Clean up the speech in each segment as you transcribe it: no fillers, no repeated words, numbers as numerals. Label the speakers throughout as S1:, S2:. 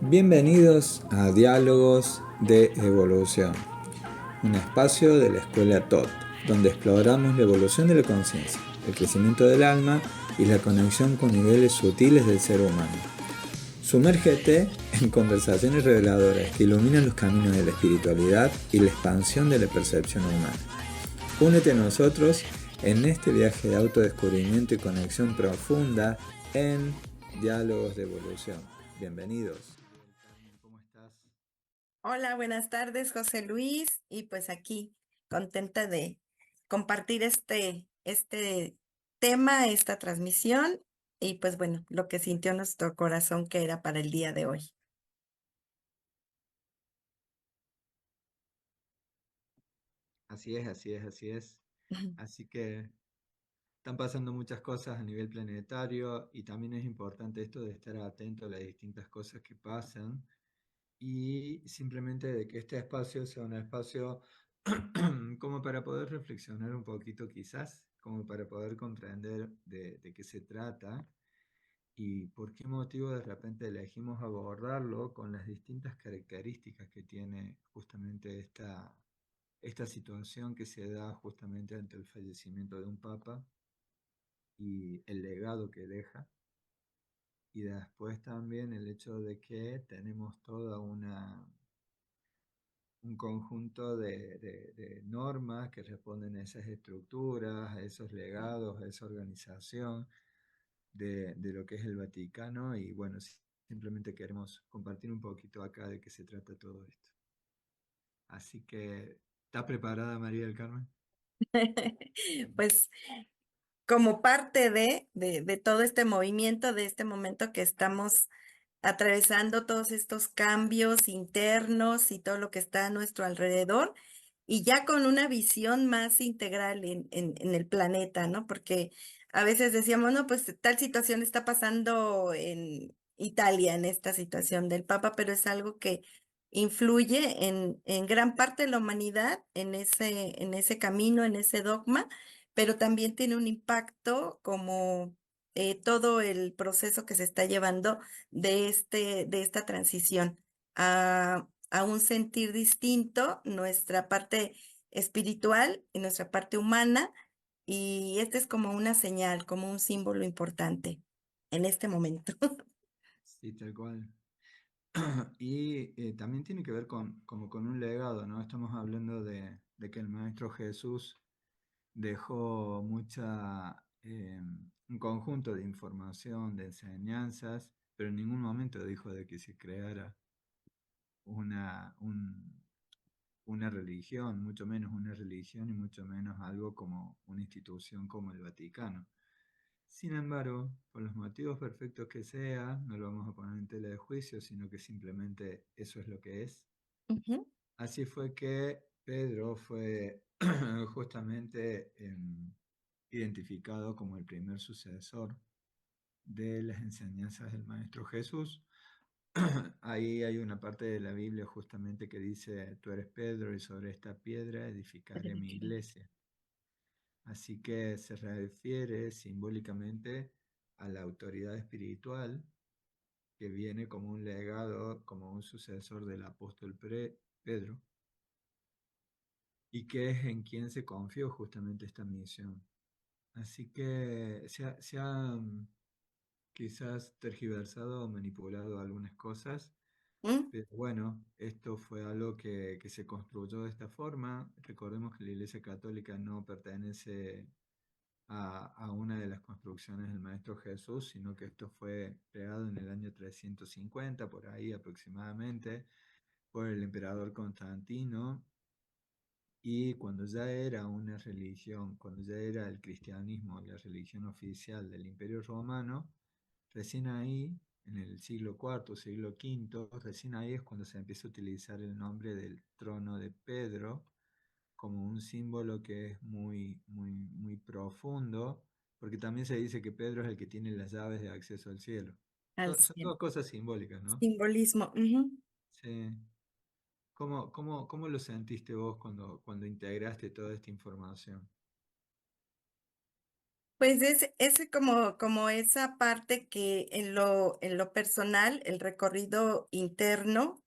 S1: Bienvenidos a Diálogos de Evolución, un espacio de la Escuela TOT, donde exploramos la evolución de la conciencia, el crecimiento del alma y la conexión con niveles sutiles del ser humano. Sumérgete en conversaciones reveladoras que iluminan los caminos de la espiritualidad y la expansión de la percepción humana. Únete a nosotros en este viaje de autodescubrimiento y conexión profunda en Diálogos de Evolución. Bienvenidos. ¿Cómo estás?
S2: Hola, buenas tardes, José Luis. Y pues aquí, contenta de compartir este tema, esta transmisión y pues bueno, lo que sintió nuestro corazón que era para el día de hoy.
S1: Así es, así es, así es. Así que están pasando muchas cosas a nivel planetario y también es importante esto de estar atento a las distintas cosas que pasan y simplemente de que este espacio sea un espacio como para poder reflexionar un poquito quizás, como para poder comprender de qué se trata y por qué motivo de repente elegimos abordarlo con las distintas características que tiene justamente esta situación que se da justamente ante el fallecimiento de un papa y el legado que deja. Y después también el hecho de que tenemos toda un conjunto de normas que responden a esas estructuras, a esos legados, a esa organización de lo que es el Vaticano. Y bueno, simplemente queremos compartir un poquito acá de qué se trata todo esto. Así que, ¿está preparada María del Carmen?
S2: Pues como parte de todo este movimiento, de este momento que estamos atravesando todos estos cambios internos y todo lo que está a nuestro alrededor, y ya con una visión más integral en el planeta, ¿no? Porque a veces decíamos, no, pues tal situación está pasando en Italia, en esta situación del Papa, pero es algo que influye en gran parte de la humanidad, en ese camino, en ese dogma, pero también tiene un impacto como todo el proceso que se está llevando de esta transición a un sentir distinto, nuestra parte espiritual y nuestra parte humana, y este es como una señal, como un símbolo importante en este momento.
S1: Sí, tal cual. Y también tiene que ver como con un legado, ¿no? Estamos hablando de que el Maestro Jesús dejó un conjunto de información, de enseñanzas, pero en ningún momento dijo de que se creara una, un- una religión, mucho menos una religión y mucho menos algo como una institución como el Vaticano. Sin embargo, por los motivos perfectos que sea, no lo vamos a poner en tela de juicio, sino que simplemente eso es lo que es.
S2: Ujú.
S1: Así fue que Pedro fue justamente identificado como el primer sucesor de las enseñanzas del Maestro Jesús. Ahí hay una parte de la Biblia justamente que dice, tú eres Pedro y sobre esta piedra edificaré mi iglesia. Así que se refiere simbólicamente a la autoridad espiritual que viene como un legado, como un sucesor del apóstol Pedro, y que es en quien se confió justamente esta misión. Así que se ha quizás tergiversado o manipulado algunas cosas,
S2: ¿Mm?
S1: pero bueno, esto fue algo que se construyó de esta forma. Recordemos que la Iglesia Católica no pertenece a una de las construcciones del Maestro Jesús, sino que esto fue creado en el año 350, por ahí aproximadamente, por el emperador Constantino. Y cuando ya era una religión, cuando ya era el cristianismo la religión oficial del Imperio Romano, recién ahí, en el siglo cuarto, siglo quinto, recién ahí es cuando se empieza a utilizar el nombre del trono de Pedro como un símbolo que es muy, muy, muy profundo, porque también se dice que Pedro es el que tiene las llaves de acceso al cielo.
S2: Al
S1: Son
S2: cielo.
S1: todas cosas simbólicas, ¿no?
S2: Simbolismo. Ujú.
S1: Sí. ¿Cómo lo sentiste vos cuando integraste toda esta información?
S2: Pues es como esa parte que en lo personal, el recorrido interno,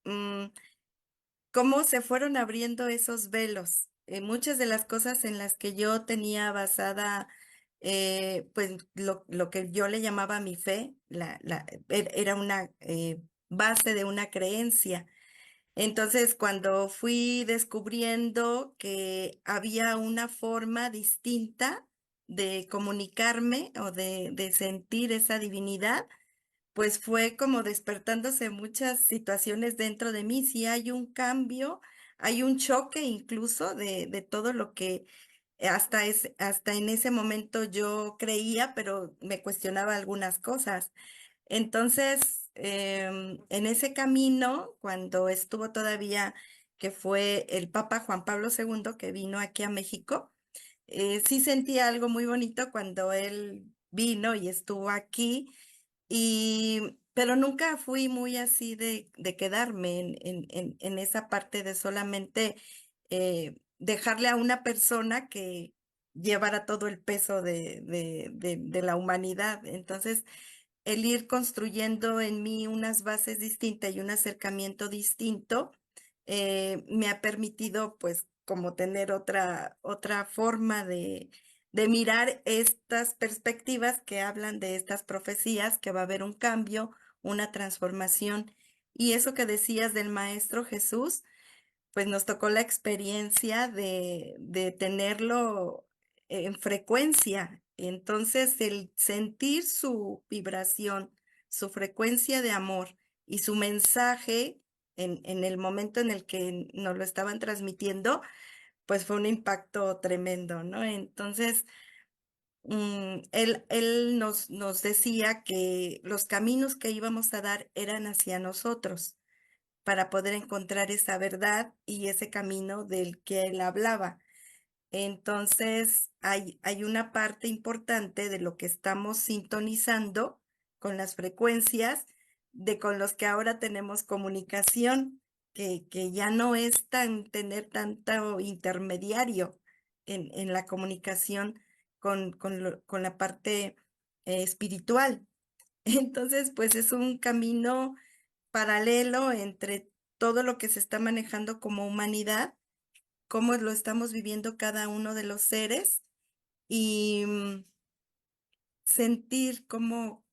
S2: mm, cómo se fueron abriendo esos velos. Muchas de las cosas en las que yo tenía basada, pues lo que yo le llamaba mi fe, era una base de una creencia. Entonces, cuando fui descubriendo que había una forma distinta de comunicarme o de sentir esa divinidad, pues fue como despertándose muchas situaciones dentro de mí. Si hay un cambio, hay un choque incluso de todo lo que hasta en ese momento yo creía, pero me cuestionaba algunas cosas. Entonces, en ese camino, cuando estuvo todavía, que fue el Papa Juan Pablo II que vino aquí a México, sí sentí algo muy bonito cuando él vino y estuvo aquí, pero nunca fui muy así de quedarme en esa parte de solamente dejarle a una persona que llevara todo el peso de la humanidad. Entonces, el ir construyendo en mí unas bases distintas y un acercamiento distinto, me ha permitido pues como tener otra forma de mirar estas perspectivas que hablan de estas profecías, que va a haber un cambio, una transformación. Y eso que decías del Maestro Jesús, pues nos tocó la experiencia de tenerlo en frecuencia. Entonces, el sentir su vibración, su frecuencia de amor y su mensaje en el momento en el que nos lo estaban transmitiendo, pues fue un impacto tremendo, ¿no? Entonces, él nos decía que los caminos que íbamos a dar eran hacia nosotros para poder encontrar esa verdad y ese camino del que él hablaba. Entonces, hay una parte importante de lo que estamos sintonizando con las frecuencias de con los que ahora tenemos comunicación, que ya no es tener tanto intermediario en la comunicación con la parte espiritual. Entonces, pues es un camino paralelo entre todo lo que se está manejando como humanidad, cómo lo estamos viviendo cada uno de los seres y sentir cómo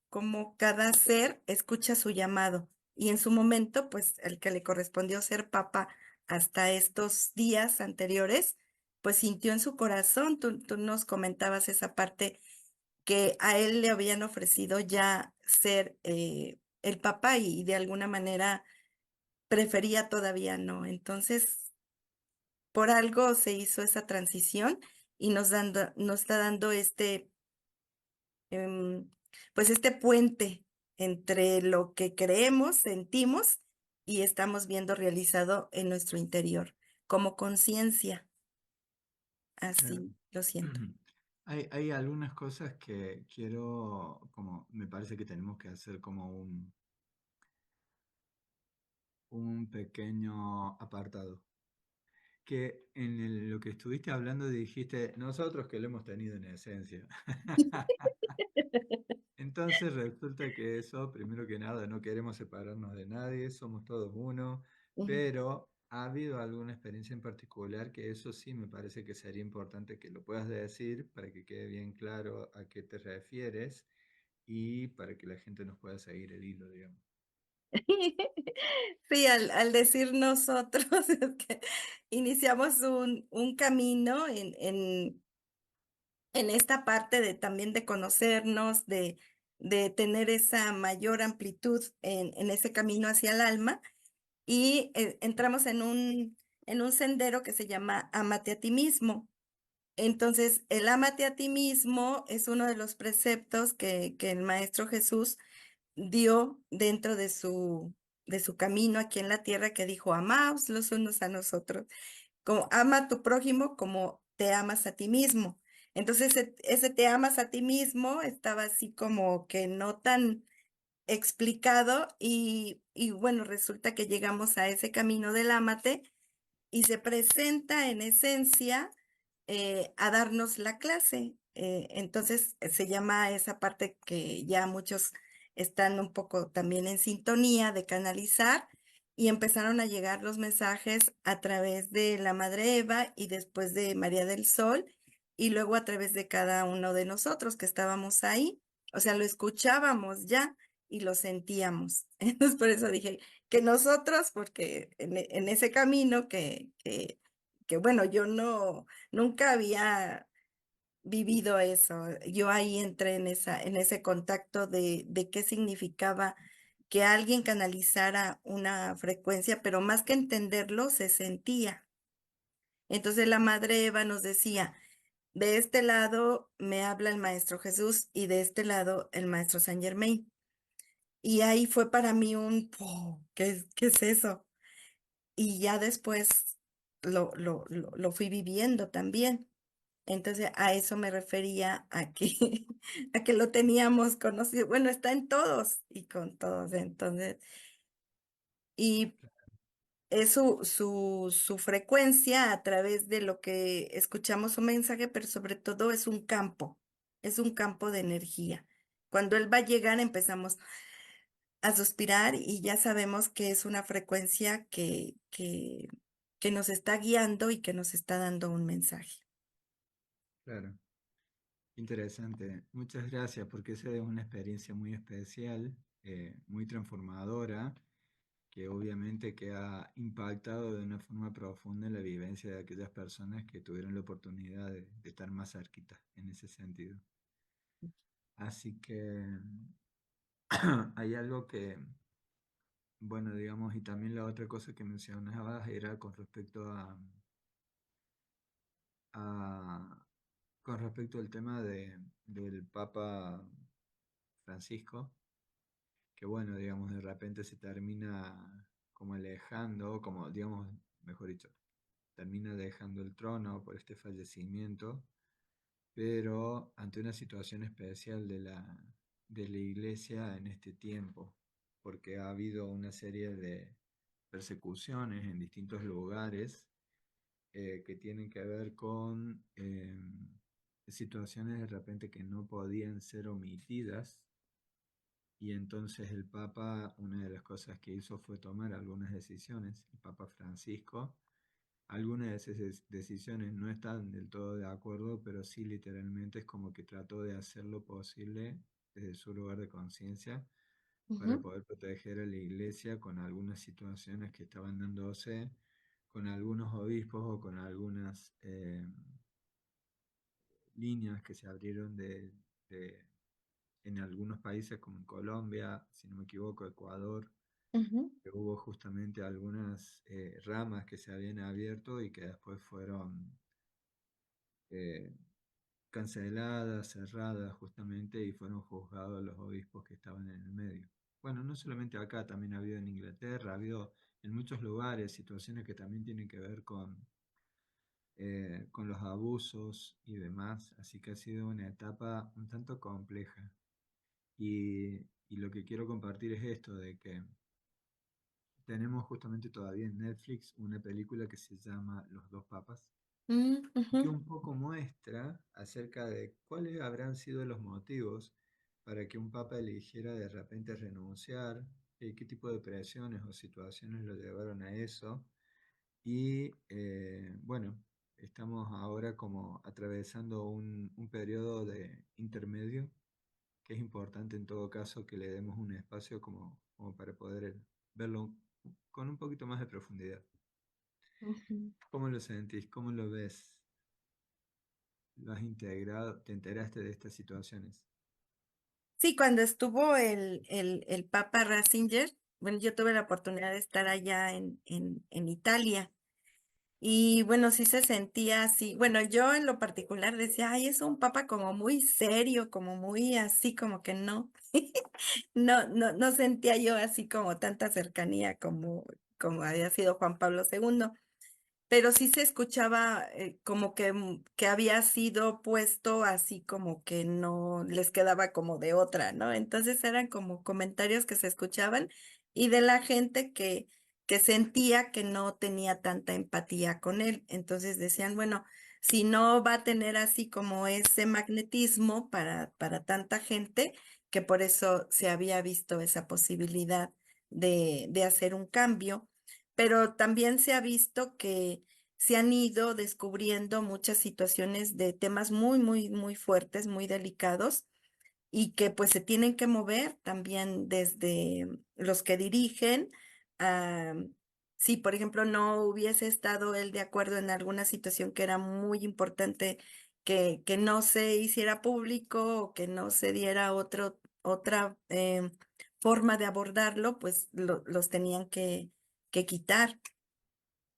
S2: cada ser escucha su llamado. Y en su momento, pues el que le correspondió ser papa hasta estos días anteriores, pues sintió en su corazón, tú nos comentabas esa parte que a él le habían ofrecido ya ser el papa y de alguna manera prefería todavía no. Entonces, por algo se hizo esa transición y nos está dando em, pues este puente entre lo que creemos, sentimos y estamos viendo realizado en nuestro interior, como conciencia.
S1: Claro.
S2: Así lo siento.
S1: Hay algunas cosas que quiero, como me parece que tenemos que hacer como un pequeño apartado. Que en lo que estuviste hablando dijiste, nosotros que lo hemos tenido en esencia. Entonces resulta que eso, primero que nada, no queremos separarnos de nadie, somos todos uno,
S2: Ujú.
S1: pero ha habido alguna experiencia en particular que eso sí me parece que sería importante que lo puedas decir para que quede bien claro a qué te refieres y para que la gente nos pueda seguir el hilo, digamos.
S2: Sí, al decir nosotros, es que iniciamos un camino en esta parte de también de conocernos, de tener esa mayor amplitud en ese camino hacia el alma y entramos en un sendero que se llama Ámate a ti mismo. Entonces, el ámate a ti mismo es uno de los preceptos que el Maestro Jesús dio dentro de su camino aquí en la tierra, que dijo, amaos los unos a nosotros como ama a tu prójimo como te amas a ti mismo. Entonces, ese te amas a ti mismo estaba así como que no tan explicado y bueno, resulta que llegamos a ese camino del ámate y se presenta en esencia a darnos la clase. entonces se llama esa parte que ya muchos están un poco también en sintonía de canalizar y empezaron a llegar los mensajes a través de la Madre Eva y después de María del Sol y luego a través de cada uno de nosotros que estábamos ahí. O sea, lo escuchábamos ya y lo sentíamos. Entonces, por eso dije que nosotros, porque en ese camino que bueno, yo nunca había vivido eso. Yo ahí entré en ese contacto de qué significaba que alguien canalizara una frecuencia, pero más que entenderlo, se sentía. Entonces la Madre Eva nos decía, de este lado me habla el Maestro Jesús y de este lado el Maestro Saint Germain. Y ahí fue para mí un, "Oh, qué es eso?". Y ya después lo fui viviendo también. Entonces, a eso me refería a que, a que lo teníamos conocido. Bueno, está en todos y con todos. Entonces, y es su frecuencia a través de lo que escuchamos su mensaje, pero sobre todo es un campo de energía. Cuando él va a llegar, empezamos a suspirar y ya sabemos que es una frecuencia que nos está guiando y que nos está dando un mensaje.
S1: Claro, interesante. Muchas gracias porque esa es una experiencia muy especial, muy transformadora, que obviamente que ha impactado de una forma profunda en la vivencia de aquellas personas que tuvieron la oportunidad de estar más cerquita en ese sentido. Así que hay algo que, bueno, digamos, y también la otra cosa que mencionabas era con respecto a- con respecto al tema del Papa Francisco, que bueno, digamos, de repente se termina como alejando, como, digamos, mejor dicho, termina dejando el trono por este fallecimiento, pero ante una situación especial de la iglesia en este tiempo, porque ha habido una serie de persecuciones en distintos lugares que tienen que ver con situaciones de repente que no podían ser omitidas. Y entonces el Papa, una de las cosas que hizo fue tomar algunas decisiones, el Papa Francisco. Algunas de esas decisiones no están del todo de acuerdo, pero sí literalmente es como que trató de hacer lo posible desde su lugar de conciencia para
S2: Ujú,
S1: poder proteger a la iglesia con algunas situaciones que estaban dándose, con algunos obispos o con algunas líneas que se abrieron en algunos países como en Colombia, si no me equivoco, Ecuador,
S2: ujú,
S1: que hubo justamente algunas ramas que se habían abierto y que después fueron eh, canceladas, cerradas justamente y fueron juzgados los obispos que estaban en el medio. Bueno, no solamente acá, también ha habido en Inglaterra, ha habido en muchos lugares situaciones que también tienen que ver con los abusos y demás, así que ha sido una etapa un tanto compleja. Y lo que quiero compartir es esto, de que tenemos justamente todavía en Netflix una película que se llama Los dos papas,
S2: mm,
S1: y
S2: ujú,
S1: que un poco muestra acerca de cuáles habrán sido los motivos para que un papa eligiera de repente renunciar, qué tipo de presiones o situaciones lo llevaron a eso. Y bueno, estamos ahora como atravesando un periodo de intermedio que es importante en todo caso que le demos un espacio como para poder verlo con un poquito más de profundidad.
S2: ujú.
S1: ¿Cómo lo sentís? ¿Cómo lo ves? ¿Lo has integrado? ¿Te enteraste de estas situaciones?
S2: Sí, cuando estuvo el Papa Ratzinger, bueno, yo tuve la oportunidad de estar allá en Italia. Y bueno, sí se sentía así. Bueno, yo en lo particular decía, ay, es un papa como muy serio, como muy así, como que no, no sentía yo así como tanta cercanía como había sido Juan Pablo II, pero sí se escuchaba como que había sido puesto así como que no les quedaba como de otra, ¿no? Entonces eran como comentarios que se escuchaban y de la gente que sentía que no tenía tanta empatía con él. Entonces decían, bueno, si no va a tener así como ese magnetismo para tanta gente, que por eso se había visto esa posibilidad de hacer un cambio. Pero también se ha visto que se han ido descubriendo muchas situaciones de temas muy, muy, muy fuertes, muy delicados y que pues se tienen que mover también desde los que dirigen. a- si, por ejemplo, no hubiese estado él de acuerdo en alguna situación que era muy importante que no se hiciera público o que no se diera otra forma de abordarlo, pues los tenían que quitar.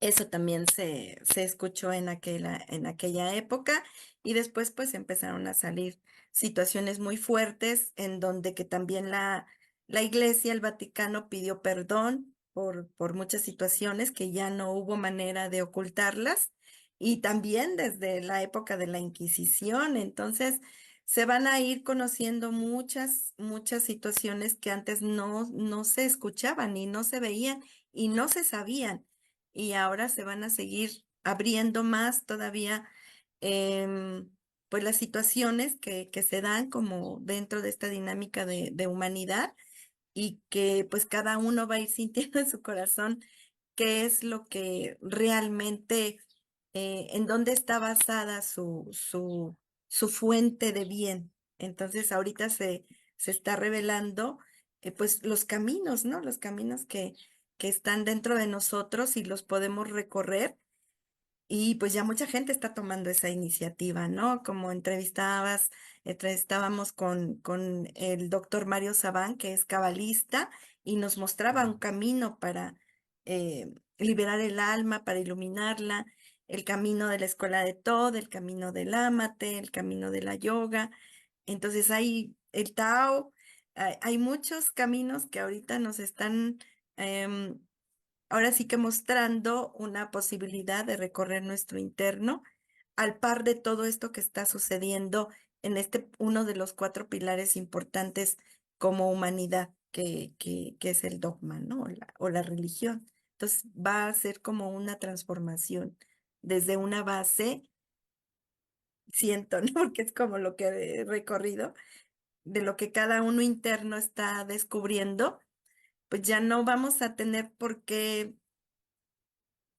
S2: Eso también se escuchó en aquella época y después pues empezaron a salir situaciones muy fuertes en donde que también la Iglesia, el Vaticano pidió perdón por muchas situaciones que ya no hubo manera de ocultarlas y también desde la época de la Inquisición. Entonces se van a ir conociendo muchas, muchas situaciones que antes no se escuchaban y no se veían y no se sabían y ahora se van a seguir abriendo más todavía em, pues las situaciones que se dan como dentro de esta dinámica de humanidad y que pues cada uno va a ir sintiendo en su corazón qué es lo que realmente, en dónde está basada su fuente de bien. Entonces ahorita se está revelando pues los caminos, ¿no? Los caminos que están dentro de nosotros y los podemos recorrer y pues ya mucha gente está tomando esa iniciativa, ¿no? Como entrevistábamos con el doctor Mario Sabán, que es cabalista, y nos mostraba un
S1: Claro.
S2: camino para liberar el alma, para iluminarla, el camino de la escuela de todo, el camino del amate, el camino de la yoga. Entonces hay el Tao, hay muchos caminos que ahorita nos están em, ahora sí que mostrando una posibilidad de recorrer nuestro interno al par de todo esto que está sucediendo en uno de los cuatro pilares importantes como humanidad, que es el dogma, ¿no? O la religión. Entonces va a ser como una transformación desde una base, siento, ¿no? Porque es como lo que he recorrido, de lo que cada uno interno está descubriendo, pues ya no vamos a tener por qué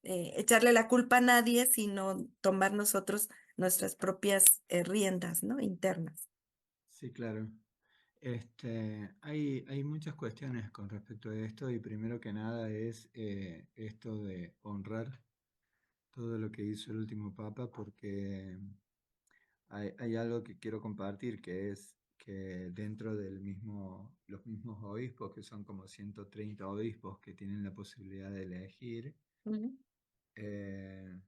S2: echarle la culpa a nadie, sino tomar nosotros nuestras propias riendas, ¿no? Internas.
S1: Sí, claro. Hay muchas cuestiones con respecto a esto y primero que nada es esto de honrar todo lo que hizo el último papa porque hay algo que quiero compartir que es que dentro los mismos obispos, que son como 130 obispos que tienen la posibilidad de elegir,
S2: Ujú,
S1: eh,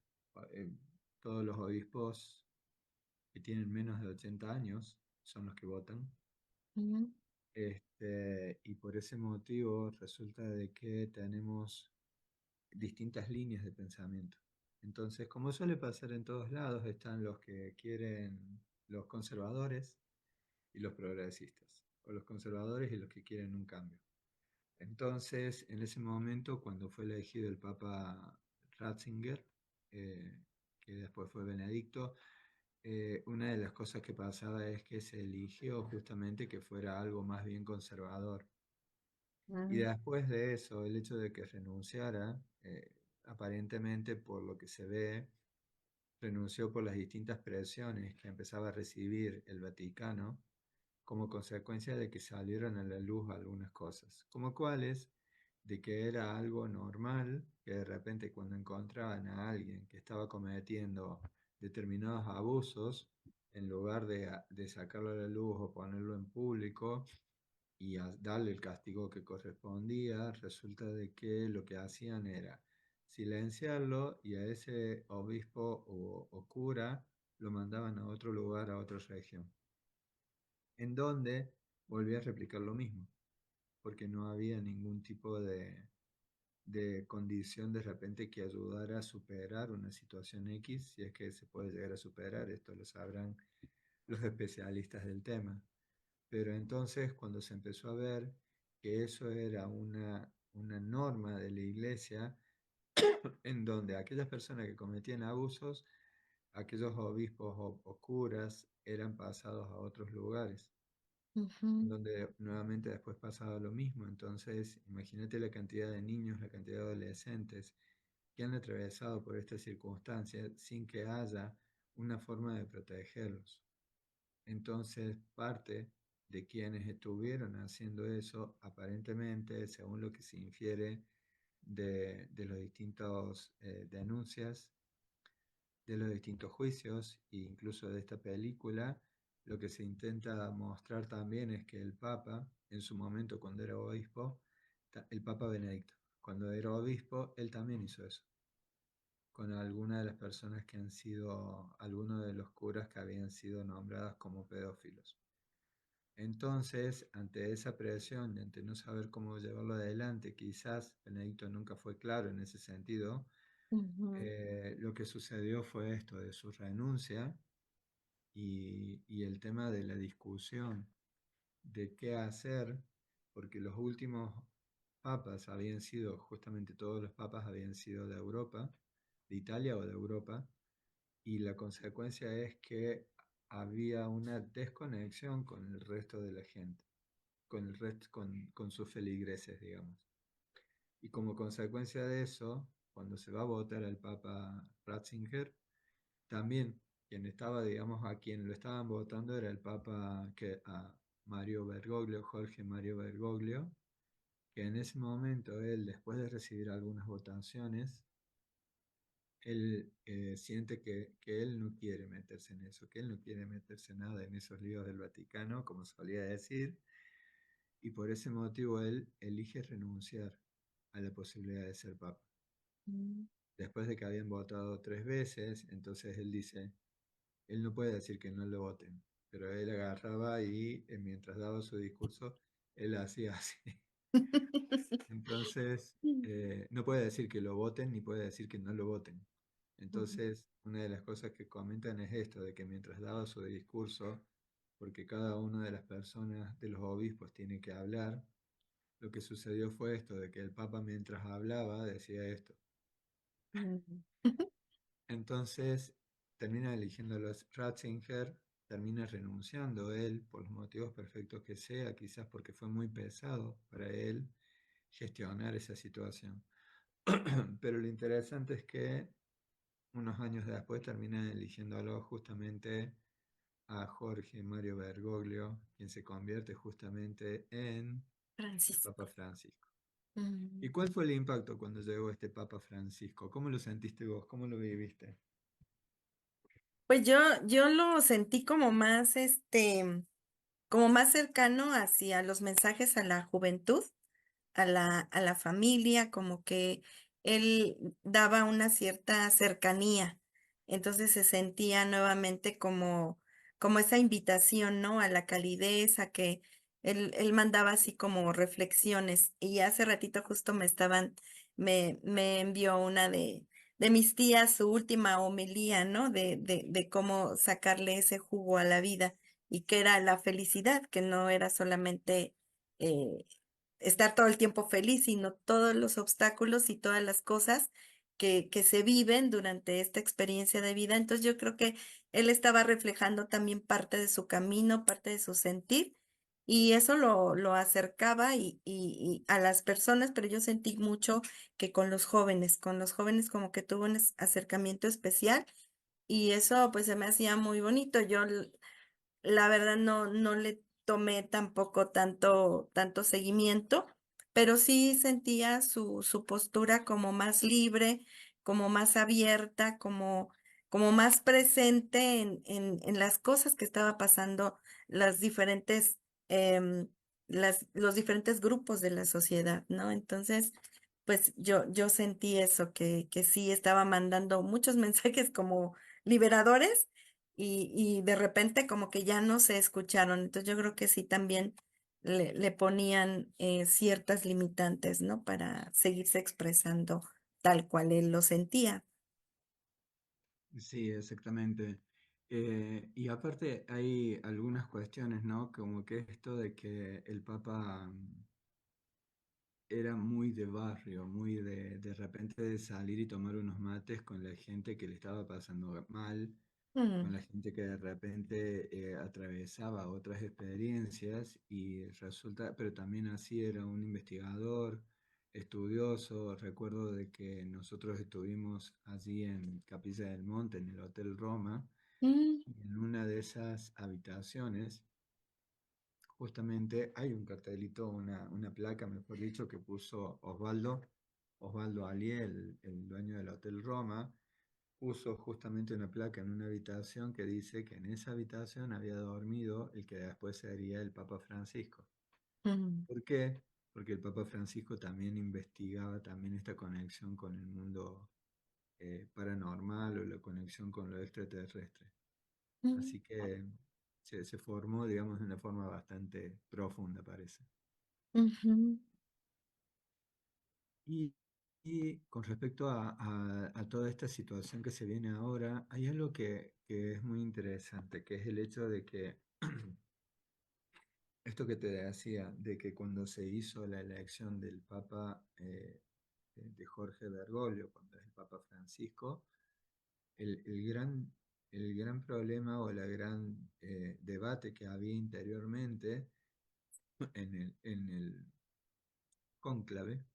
S1: eh, todos los obispos que tienen menos de 80 años son los que votan.
S2: ujú,
S1: Y por ese motivo resulta de que tenemos distintas líneas de pensamiento. Entonces, como suele pasar en todos lados, están los que quieren los conservadores y los progresistas, o los conservadores y los que quieren un cambio. Entonces, en ese momento, cuando fue elegido el Papa Ratzinger, eh, que después fue Benedicto, una de las cosas que pasaba es que se eligió justamente que fuera algo más bien conservador. Y
S2: ujú,
S1: después de eso, el hecho de que renunciara, aparentemente por lo que se ve, renunció por las distintas presiones que empezaba a recibir el Vaticano como consecuencia de que salieron a la luz algunas cosas, como cuáles, de que era algo normal que de repente cuando encontraban a alguien que estaba cometiendo determinados abusos, en lugar de sacarlo a la luz o ponerlo en público, y a darle el castigo que correspondía, resulta de que lo que hacían era silenciarlo y a ese obispo o cura lo mandaban a otro lugar, a otra región, en donde volvía a replicar lo mismo, porque no había ningún tipo de condición de repente que ayudara a superar una situación X, si es que se puede llegar a superar, esto lo sabrán los especialistas del tema. Pero entonces cuando se empezó a ver que eso era una norma de la iglesia, en donde aquellas personas que cometían abusos aquellos obispos o curas eran pasados a otros lugares, en
S2: Ujú,
S1: donde nuevamente después pasaba lo mismo. Entonces, imagínate la cantidad de niños, la cantidad de adolescentes que han atravesado por esta circunstancia sin que haya una forma de protegerlos. Entonces, parte de quienes estuvieron haciendo eso, aparentemente, según lo que se infiere de los distintos denuncias, de los distintos juicios e incluso de esta película, lo que se intenta mostrar también es que el Papa, en su momento cuando era obispo, el Papa Benedicto, cuando era obispo, él también hizo eso con algunas de las personas que han sido, algunos de los curas que habían sido nombradas como pedófilos. Entonces, ante esa presión y ante no saber cómo llevarlo adelante, quizás Benedicto nunca fue claro en ese sentido,
S2: ujú,
S1: lo que sucedió fue esto de su renuncia y el tema de la discusión de qué hacer, porque los últimos papas habían sido, justamente todos los papas habían sido de Europa, de Italia o de Europa, y la consecuencia es que había una desconexión con el resto de la gente, con el resto, con sus feligreses, digamos. Y como consecuencia de eso, cuando se va a votar al Papa Ratzinger, también quien estaba, digamos, a quien lo estaban votando era el Papa a Mario Bergoglio, Jorge Mario Bergoglio, que en ese momento él, después de recibir algunas votaciones, él siente que él no quiere meterse en eso, que él no quiere meterse nada en esos líos del Vaticano, como solía decir, y por ese motivo él elige renunciar a la posibilidad de ser papa.
S2: mm,
S1: Después de que habían votado 3 veces, entonces él dice, él no puede decir que no lo voten, pero él agarraba y mientras daba su discurso, él hacía así. Entonces, no puede decir que lo voten ni puede decir que no lo voten.
S2: ujú,
S1: Entonces, una de las cosas que comentan es esto, de que mientras daba su discurso, porque cada una de las personas, de los obispos, tiene que hablar, lo que sucedió fue esto, de que el Papa mientras hablaba decía esto.
S2: ujú,
S1: Entonces, termina eligiendo a los Ratzinger, termina renunciando él por los motivos perfectos que sea, quizás porque fue muy pesado para él gestionar esa situación. Pero lo interesante es que unos años después terminan eligiéndolo justamente a Jorge Mario Bergoglio, quien se convierte justamente en el
S2: Francisco.
S1: Papa Francisco. ¿Y
S2: Mm.
S1: cuál fue el impacto cuando llegó este Papa Francisco? ¿Cómo lo sentiste vos? ¿Cómo lo viviste?
S2: Pues yo lo sentí como más, como más cercano hacia los mensajes a la juventud, a la familia, como que él daba una cierta cercanía. Entonces se sentía nuevamente como esa invitación, ¿no? A la calidez, a que él mandaba así como reflexiones. Y hace ratito justo me envió una de mis tías, su última homilía, ¿no? De cómo sacarle ese jugo a la vida y que era la felicidad, que no era solamente eh, estar todo el tiempo feliz, sino todos los obstáculos y todas las cosas que se viven durante esta experiencia de vida. Entonces yo creo que él estaba reflejando también parte de su camino, parte de su sentir, y eso lo acercaba y a las personas, pero yo sentí mucho que con los jóvenes como que tuvo un acercamiento especial. Y eso pues se me hacía muy bonito. La verdad no le tomé tampoco tanto seguimiento, pero sí sentía su postura como más libre, como más abierta, como más presente en las cosas que estaba pasando, las diferentes, em, los diferentes grupos de la sociedad, ¿no? Entonces, pues yo sentí eso, que sí estaba mandando muchos mensajes como liberadores y de repente como que ya no se escucharon. Entonces yo creo que sí también le ponían ciertas limitantes, ¿no? Para seguirse expresando tal cual él lo sentía.
S1: Sí, exactamente. Y aparte hay algunas cuestiones, ¿no? Como que esto de que el Papa era muy de barrio, muy de repente de salir y tomar unos mates con la gente que le estaba pasando mal, con
S2: mm,
S1: la gente que de repente atravesaba otras experiencias y resulta, pero también así era un investigador, estudioso. Recuerdo de que nosotros estuvimos allí en Capilla del Monte, en el Hotel Roma,
S2: mm,
S1: y en una de esas habitaciones justamente hay un cartelito, una placa, mejor dicho, que puso Osvaldo Alié, el dueño del Hotel Roma, puso justamente una placa en una habitación que dice que en esa habitación había dormido el que después sería el Papa Francisco.
S2: mm,
S1: ¿Por qué? Porque el Papa Francisco también investigaba también esta conexión con el mundo paranormal o la conexión con lo extraterrestre.
S2: mm,
S1: Así que se formó, digamos, de una forma bastante profunda, parece.
S2: ujú.
S1: Y, y con respecto a toda esta situación que se viene ahora, hay algo que es muy interesante, que es el hecho de que esto que te decía, de que cuando se hizo la elección del Papa de Jorge Bergoglio, cuando es el Papa Francisco, el, el gran, el gran problema o el gran debate que había interiormente en el cónclave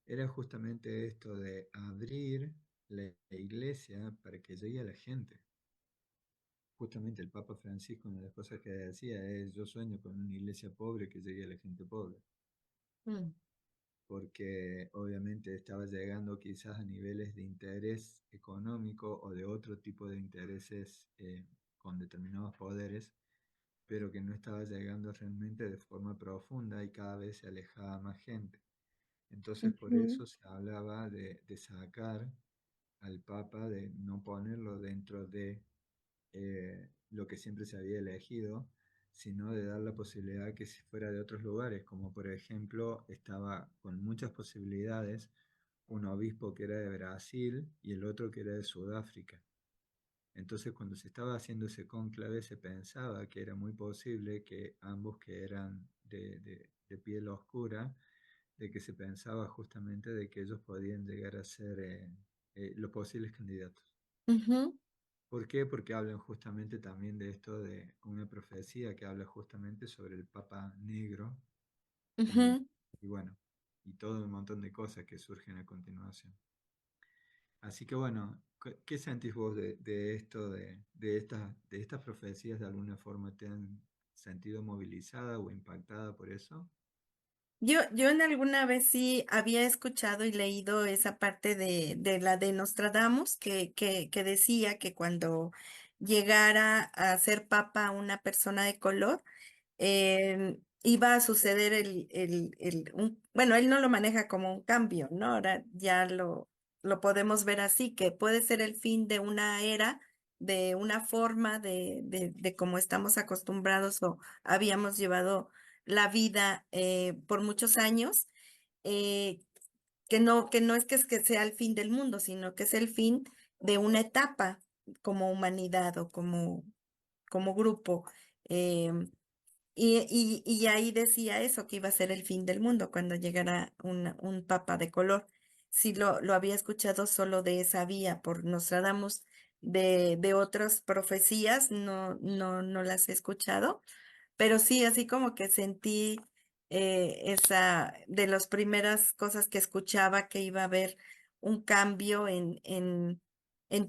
S1: era justamente esto de abrir la iglesia para que llegue a la gente. Justamente el Papa Francisco, una de las cosas que decía es, yo sueño con una iglesia pobre que llegue a la gente pobre,
S2: Mm,
S1: porque obviamente estaba llegando quizás a niveles de interés económico o de otro tipo de intereses con determinados poderes, pero que no estaba llegando realmente de forma profunda y cada vez se alejaba más gente. Entonces por
S2: ujú,
S1: eso se hablaba de sacar al Papa, de no ponerlo dentro de lo que siempre se había elegido, sino de dar la posibilidad que si fuera de otros lugares, como por ejemplo estaba con muchas posibilidades un obispo que era de Brasil y el otro que era de Sudáfrica. Entonces cuando se estaba haciendo ese cónclave se pensaba que era muy posible que ambos que eran de piel oscura, de que se pensaba justamente de que ellos podían llegar a ser los posibles candidatos.
S2: ujú,
S1: ¿Por qué? Porque hablan justamente también de esto, de una profecía que habla justamente sobre el Papa Negro y,
S2: ujú.
S1: y bueno, y todo un montón de cosas que surgen a continuación. Así que bueno, ¿qué sentís vos de esto, de estas profecías de alguna forma te han sentido movilizada o impactada por eso?
S2: Yo en alguna vez sí había escuchado y leído esa parte de la de Nostradamus que decía que cuando llegara a ser papa una persona de color, iba a suceder bueno, él no lo maneja como un cambio, ¿no? Ahora ya lo podemos ver así, que puede ser el fin de una era, de una forma de cómo estamos acostumbrados o habíamos llevado la vida por muchos años, eh, que no es que sea el fin del mundo, sino que es el fin de una etapa como humanidad o como grupo. em, y ahí decía eso, que iba a ser el fin del mundo cuando llegara un papa de color. Sí, lo había escuchado solo de esa vía, por Nostradamus, de otras profecías, no las he escuchado, pero sí, así como que sentí esa, de las primeras cosas que escuchaba, que iba a haber un cambio en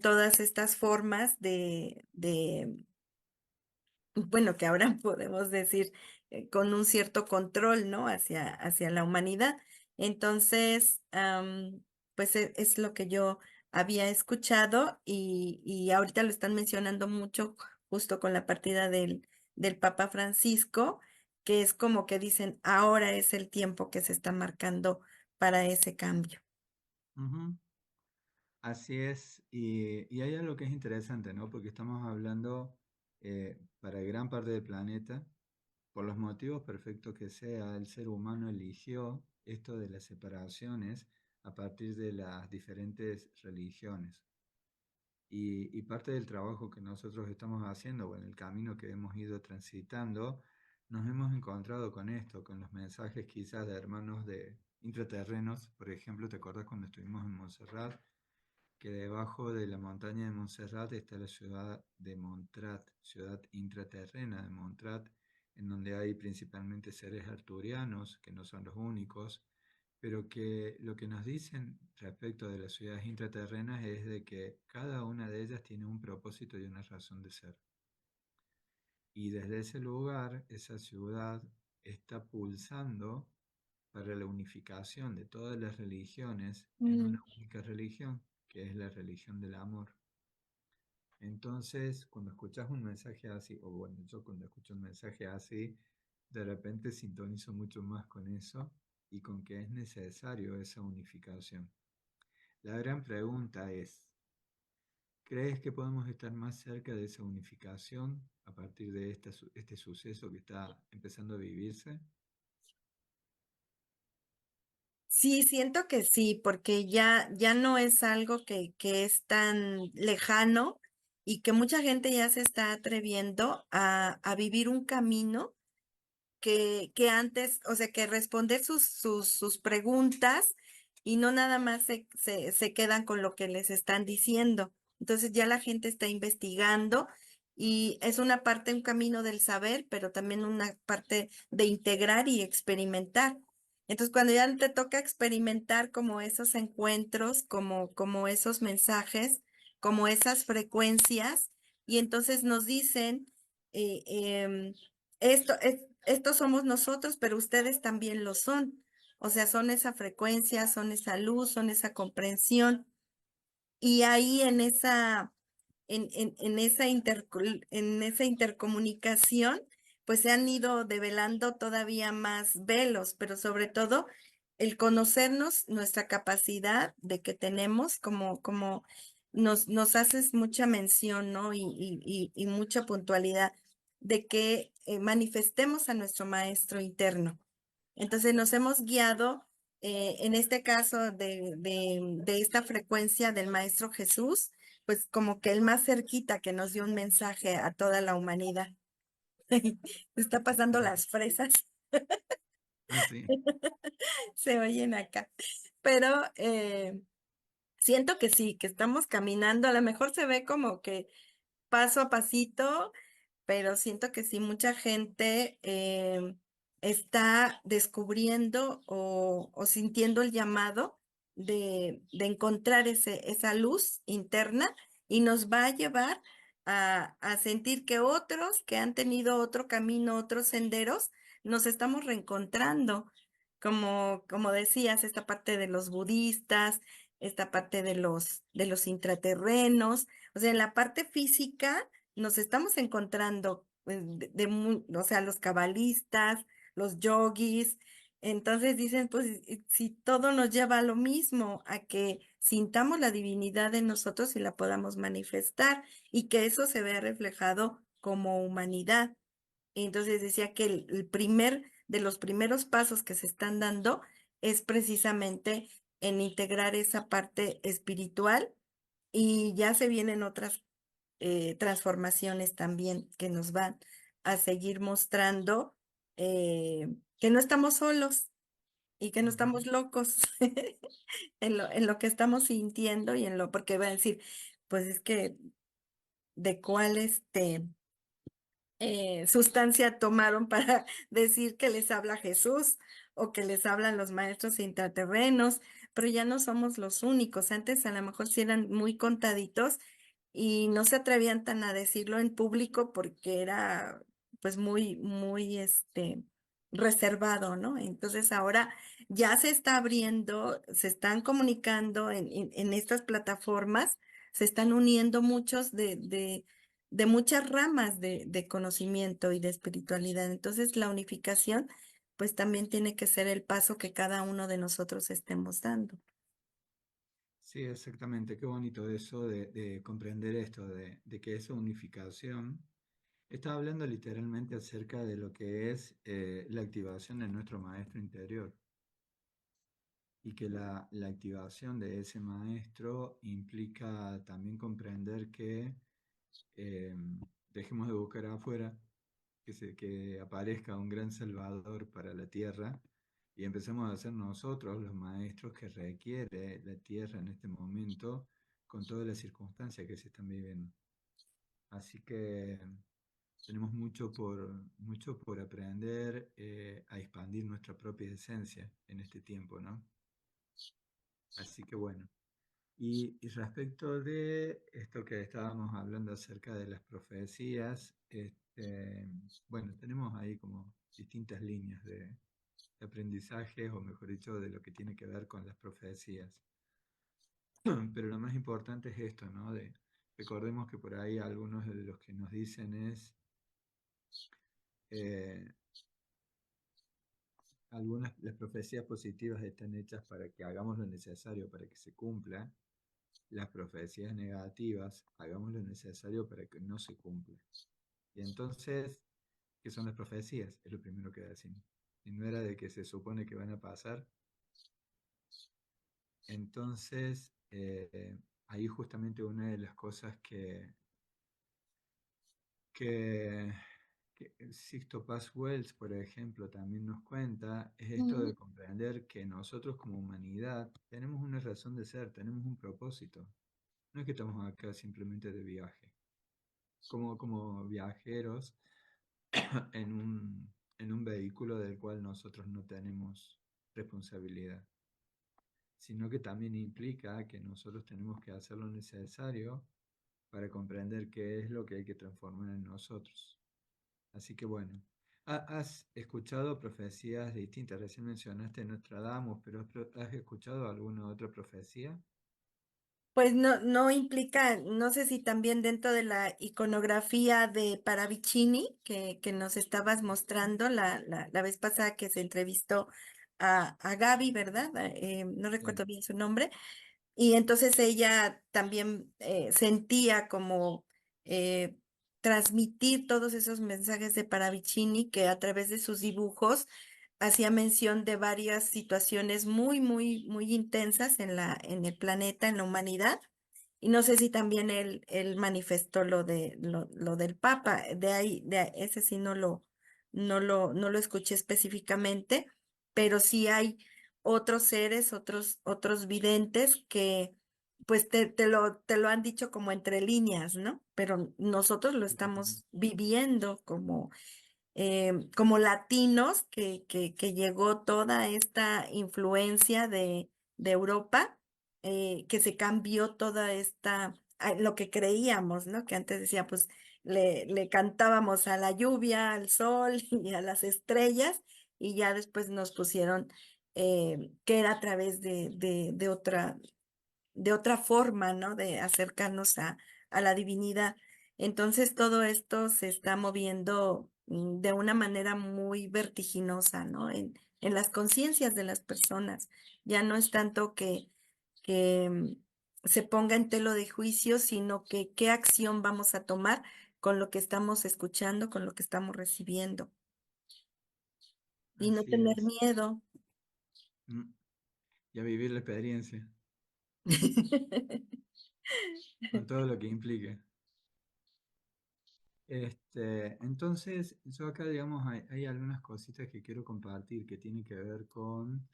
S2: todas estas formas bueno, que ahora podemos decir con un cierto control, ¿no? Hacia la humanidad. Entonces, pues es lo que yo había escuchado y ahorita lo están mencionando mucho justo con la partida del Papa Francisco, que es como que dicen, ahora es el tiempo que se está marcando para ese cambio.
S1: Ujú. Así es, y hay algo que es interesante, ¿no? Porque estamos hablando para gran parte del planeta, por los motivos perfectos que sea, el ser humano eligió esto de las separaciones a partir de las diferentes religiones. Y parte del trabajo que nosotros estamos haciendo, o en el camino que hemos ido transitando, nos hemos encontrado con esto, con los mensajes quizás de hermanos de intraterrenos. Por ejemplo, ¿te acuerdas cuando estuvimos en Montserrat? Que debajo de la montaña de Montserrat está la ciudad de Montrat, ciudad intraterrena de Montrat, en donde hay principalmente seres arturianos, que no son los únicos, pero que lo que nos dicen respecto de las ciudades intraterrenas es de que cada una de ellas tiene un propósito y una razón de ser. Y desde ese lugar, esa ciudad está pulsando para la unificación de todas las religiones en una
S2: Mm.
S1: única religión, que es la religión del amor. Entonces, cuando escuchas un mensaje así, o bueno, yo cuando escucho un mensaje así, de repente sintonizo mucho más con eso y con que es necesario esa unificación. La gran pregunta es, ¿crees que podemos estar más cerca de esa unificación a partir de este suceso que está empezando a vivirse?
S2: Sí, siento que sí, porque ya no es algo que es tan lejano y que mucha gente ya se está atreviendo a vivir un camino que antes, o sea, que responder sus preguntas y no nada más se quedan con lo que les están diciendo. Entonces ya la gente está investigando y es una parte, un camino del saber, pero también una parte de integrar y experimentar. Entonces, cuando ya te toca experimentar como esos encuentros, como esos mensajes, como esas frecuencias, y entonces nos dicen, eh, em, estos somos nosotros, pero ustedes también lo son. O sea, son esa frecuencia, son esa luz, son esa comprensión. Y ahí en esa intercomunicación, pues se han ido develando todavía más velos, pero sobre todo el conocernos, nuestra capacidad de que tenemos, como nos haces mucha mención, ¿no? Y mucha puntualidad de que manifestemos a nuestro maestro interno. Entonces nos hemos guiado, en este caso de esta frecuencia del Maestro Jesús, pues como que el más cerquita que nos dio un mensaje a toda la humanidad. Está pasando
S1: Sí.
S2: las fresas,
S1: Ah, sí.
S2: se oyen acá. Pero siento que sí, que estamos caminando. A lo mejor se ve como que paso a pasito, pero siento que sí, mucha gente está descubriendo o sintiendo el llamado de encontrar esa luz interna y nos va a llevar a sentir que otros que han tenido otro camino, otros senderos, nos estamos reencontrando. Como decías, esta parte de los budistas, esta parte de los intraterrenos, o sea, en la parte física nos estamos encontrando, pues, o sea, los cabalistas, los yogis. Entonces dicen, pues, si todo nos lleva a lo mismo, a que sintamos la divinidad en nosotros y la podamos manifestar y que eso se vea reflejado como humanidad. Entonces decía que de los primeros pasos que se están dando es precisamente en integrar esa parte espiritual y ya se vienen otras transformaciones también que nos van a seguir mostrando que no estamos solos y que no
S1: Ujú.
S2: estamos locos en lo que estamos sintiendo y porque va a decir, pues es que de cuál sustancia tomaron para decir que les habla Jesús o que les hablan los maestros intraterrenos, pero ya no somos los únicos. Antes a lo mejor sí eran muy contaditos y no se atrevían tan a decirlo en público porque era pues muy reservado, ¿no? Entonces ahora ya se está abriendo, se están comunicando en estas plataformas, se están uniendo muchos de muchas ramas de conocimiento y de espiritualidad. Entonces, la unificación, pues también tiene que ser el paso que cada uno de nosotros estemos dando.
S1: Sí, exactamente. Qué bonito eso de comprender esto, de que esa unificación está hablando literalmente acerca de lo que es la activación de nuestro maestro interior y que la activación de ese maestro implica también comprender que eh, dejemos de buscar afuera que aparezca un gran salvador para la tierra y empecemos a ser nosotros los maestros que requiere la tierra en este momento con todas las circunstancias que se están viviendo. Así que tenemos mucho por aprender a expandir nuestra propia esencia en este tiempo, ¿no? Así que bueno. Y respecto de esto que estábamos hablando acerca de las profecías, bueno, tenemos ahí como distintas líneas de aprendizaje, o mejor dicho, de lo que tiene que ver con las profecías. Pero lo más importante es esto, ¿no? Recordemos que por ahí algunos de los que nos dicen es, eh, las profecías positivas están hechas para que hagamos lo necesario para que se cumpla. Las profecías negativas, hagamos lo necesario para que no se cumpla. Y entonces, ¿qué son las profecías? Es lo primero que decimos. Y no era de que se supone que van a pasar. Entonces, ahí justamente una de las cosas que, que Sixto Paz Wells, por ejemplo, también nos cuenta, es esto
S2: Ujú.
S1: de comprender que nosotros como humanidad tenemos una razón de ser, tenemos un propósito. No es que estamos acá simplemente de viaje. Como viajeros en un vehículo del cual nosotros no tenemos responsabilidad, sino que también implica que nosotros tenemos que hacer lo necesario para comprender qué es lo que hay que transformar en nosotros. Así que bueno, has escuchado profecías distintas, recién mencionaste Nostradamus, pero ¿has escuchado alguna otra profecía?
S2: Pues no, no implica, no sé si también dentro de la iconografía de Paravicini que nos estabas mostrando la vez pasada que se entrevistó a Gaby, ¿verdad? No
S1: Sí.
S2: recuerdo bien su nombre. Y entonces ella también sentía como eh, transmitir todos esos mensajes de Paravicini que a través de sus dibujos hacía mención de varias situaciones muy, muy, muy intensas en el planeta, en la humanidad. Y no sé si también él manifestó lo del Papa. Ese sí no lo escuché específicamente, pero sí hay otros seres, otros videntes que pues te lo han dicho como entre líneas, ¿no? Pero nosotros lo estamos viviendo como latinos que llegó toda esta influencia de Europa, que se cambió toda lo que creíamos, ¿no? Que antes decía, pues le cantábamos a la lluvia, al sol y a las estrellas, y ya después nos pusieron que era a través de otra forma, ¿no? De acercarnos a la divinidad. Entonces todo esto se está moviendo de una manera muy vertiginosa, ¿no? En las conciencias de las personas. Ya no es tanto que se ponga en telo de juicio, sino que qué acción vamos a tomar con lo que estamos escuchando, con lo que estamos recibiendo. Y no
S1: Así
S2: tener
S1: es.
S2: miedo.
S1: Mm, Y a vivir la experiencia, con todo lo que implique. Entonces, yo acá, digamos, hay algunas cositas que quiero compartir que tienen que ver con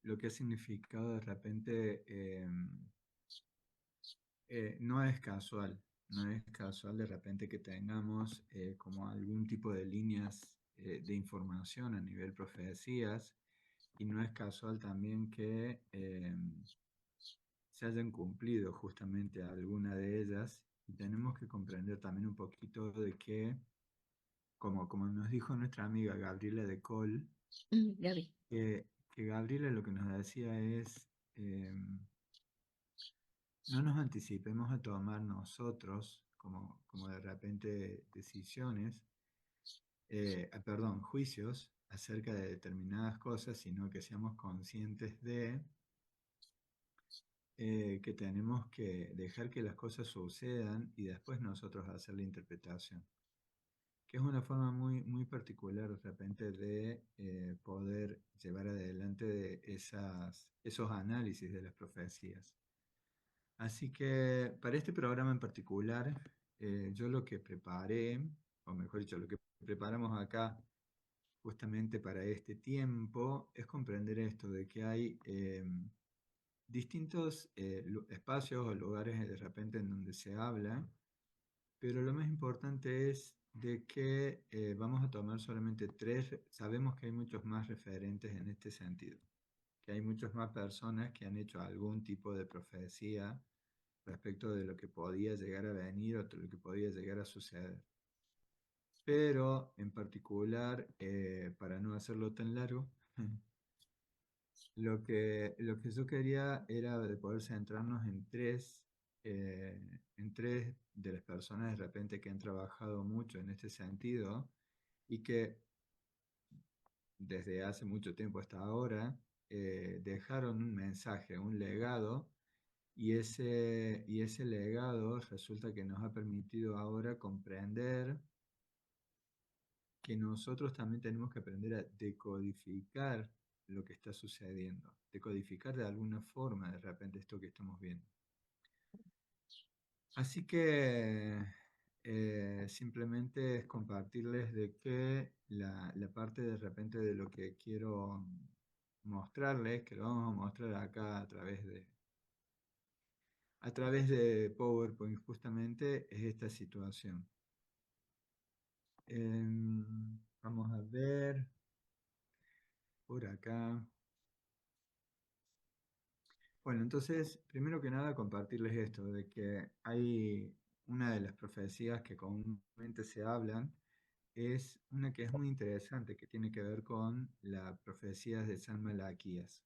S1: lo que ha significado de repente, no es casual, no es casual de repente que tengamos como algún tipo de líneas de información a nivel profecías, y no es casual también que se hayan cumplido justamente alguna de ellas, y tenemos que comprender también un poquito de que como nos dijo nuestra amiga Gabriela de Col,
S2: Ya vi.
S1: que Gabriela lo que nos decía es, no nos anticipemos a tomar nosotros, como de repente decisiones, perdón, juicios acerca de determinadas cosas, sino que seamos conscientes de que tenemos que dejar que las cosas sucedan y después nosotros hacer la interpretación, que es una forma muy particular de repente de poder llevar adelante esos análisis de las profecías. Así que para este programa en particular, yo lo que preparé, o mejor dicho, lo que preparamos acá justamente para este tiempo es comprender esto, de que hay distintos espacios o lugares de repente en donde se habla, pero lo más importante es de que vamos a tomar solamente tres, sabemos que hay muchos más referentes en este sentido, que hay muchas más personas que han hecho algún tipo de profecía respecto de lo que podía llegar a venir o de lo que podía llegar a suceder. Pero en particular, para no hacerlo tan largo, lo que yo quería era de poder centrarnos en tres de las personas de repente que han trabajado mucho en este sentido y que desde hace mucho tiempo hasta ahora dejaron un mensaje, un legado, y ese legado resulta que nos ha permitido ahora comprender que nosotros también tenemos que aprender a decodificar lo que está sucediendo, decodificar de alguna forma de repente esto que estamos viendo. Así que simplemente es compartirles de que la parte de repente de lo que quiero mostrarles, que lo vamos a mostrar acá a través de PowerPoint justamente, es esta situación. Vamos a ver por acá. Bueno, entonces, primero que nada, compartirles esto, de que hay una de las profecías que comúnmente se hablan, es una que es muy interesante, que tiene que ver con las profecías de San Malaquías.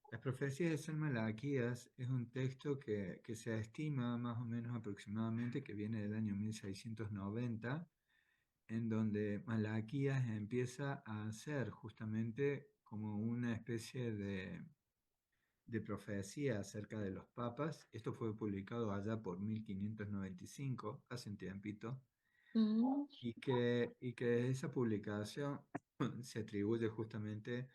S1: Las profecías de San Malaquías es un texto que se estima más o menos aproximadamente que viene del año 1690, en donde Malaquías empieza a hacer justamente como una especie de profecía acerca de los papas. Esto fue publicado allá por 1595, hace un tiempito,
S2: Mm,
S1: y que esa publicación se atribuye justamente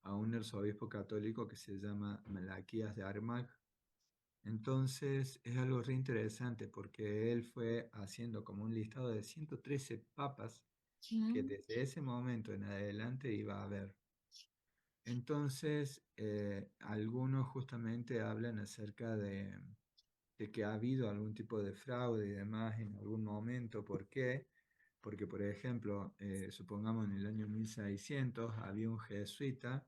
S1: a un arzobispo católico que se llama Malaquías de Armagh. Entonces es algo re interesante porque él fue haciendo como un listado de 113 papas que
S2: mm,
S1: desde ese momento en adelante iba a haber. Entonces, algunos justamente hablan acerca de que ha habido algún tipo de fraude y demás en algún momento. ¿Por qué? Porque, por ejemplo, supongamos en el año 1600 había un jesuita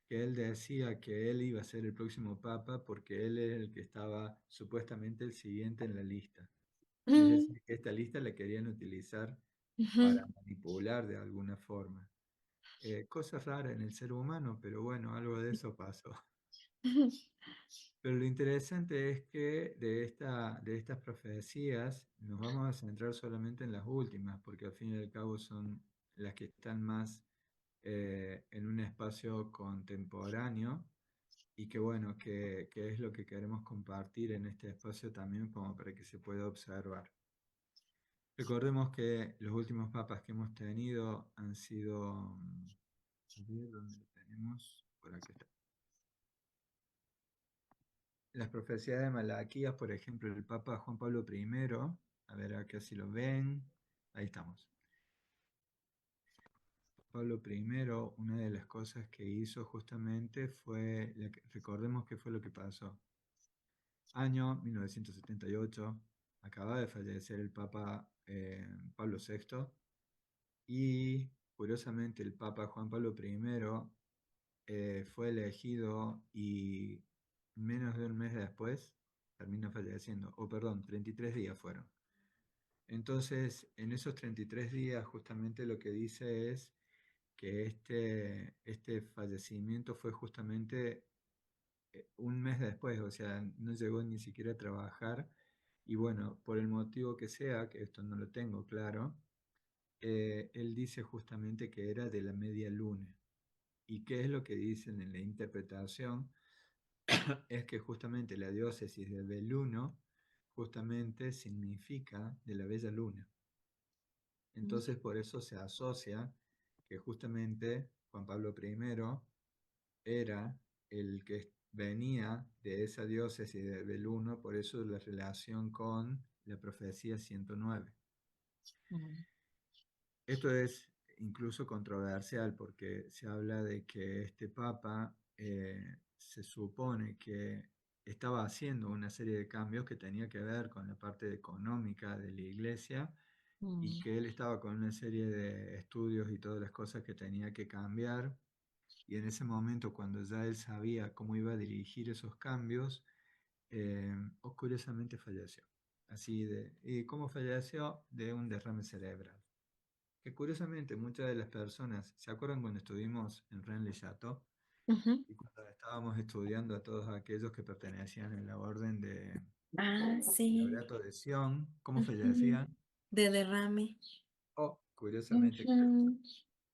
S1: que él decía que él iba a ser el próximo papa porque él era el que estaba supuestamente el siguiente en la lista. Es
S2: mm,
S1: decir, que esta lista la querían utilizar
S2: ujú,
S1: para manipular de alguna forma. Cosa rara en el ser humano, pero bueno, algo de eso pasó.
S2: ujú,
S1: Pero lo interesante es que de estas profecías nos vamos a centrar solamente en las últimas, porque al fin y al cabo son las que están más en un espacio contemporáneo y que bueno, que es lo que queremos compartir en este espacio también como para que se pueda observar. Recordemos que los últimos papas que hemos tenido han sido, a ver, ¿dónde lo tenemos? Por aquí está. Las profecías de Malaquías, por ejemplo, el Papa Juan Pablo I, a ver acá si lo ven, ahí estamos. Pablo I, una de las cosas que hizo justamente fue, recordemos qué fue lo que pasó. Año 1978, acaba de fallecer el Papa Pablo VI y curiosamente el Papa Juan Pablo I fue elegido y menos de un mes después termina falleciendo, o perdón, 33 días fueron. Entonces, en esos 33 días justamente lo que dice es que este fallecimiento fue justamente un mes después, o sea, no llegó ni siquiera a trabajar y bueno, por el motivo que sea, que esto no lo tengo claro, él dice justamente que era de la media luna. ¿Y qué es lo que dicen en la interpretación? Es que justamente la diócesis de Belluno justamente significa de la bella luna. Entonces por eso se asocia que justamente Juan Pablo I era el que venía de esa diócesis de Belluno, por eso la relación con la profecía 109.
S2: mm.
S1: Esto es incluso controversial porque se habla de que este papa se supone que estaba haciendo una serie de cambios que tenía que ver con la parte económica de la iglesia y
S2: Mm,
S1: que él estaba con una serie de estudios y todas las cosas que tenía que cambiar. Y en ese momento, cuando ya él sabía cómo iba a dirigir esos cambios, curiosamente falleció. ¿Y cómo falleció? De un derrame cerebral. Que curiosamente muchas de las personas, ¿se acuerdan cuando estuvimos en Rennes-le-Château?
S2: ujú.
S1: Y cuando estábamos estudiando a todos aquellos que pertenecían en la orden de
S2: Ah, sí.
S1: Laureato de Sion, ¿cómo
S2: Ujú.
S1: fallecían?
S2: De derrame.
S1: Curiosamente,
S2: Ujú,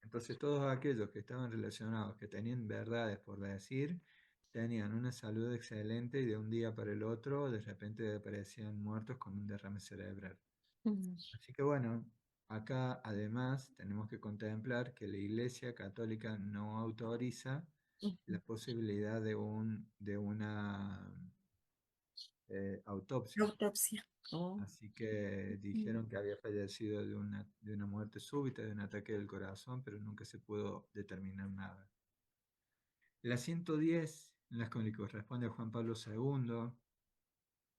S1: entonces todos aquellos que estaban relacionados, que tenían verdades por decir, tenían una salud excelente y de un día para el otro de repente aparecían muertos con un derrame cerebral.
S2: ujú,
S1: Así que bueno, acá además tenemos que contemplar que la Iglesia Católica no autoriza la
S2: ujú.
S1: posibilidad de una autopsia.
S2: Autopsia. Oh,
S1: Así que
S2: ujú,
S1: dijeron que había fallecido de una muerte súbita, de un ataque del corazón, pero nunca se pudo determinar nada. La 110, en las que le corresponde a Juan Pablo II.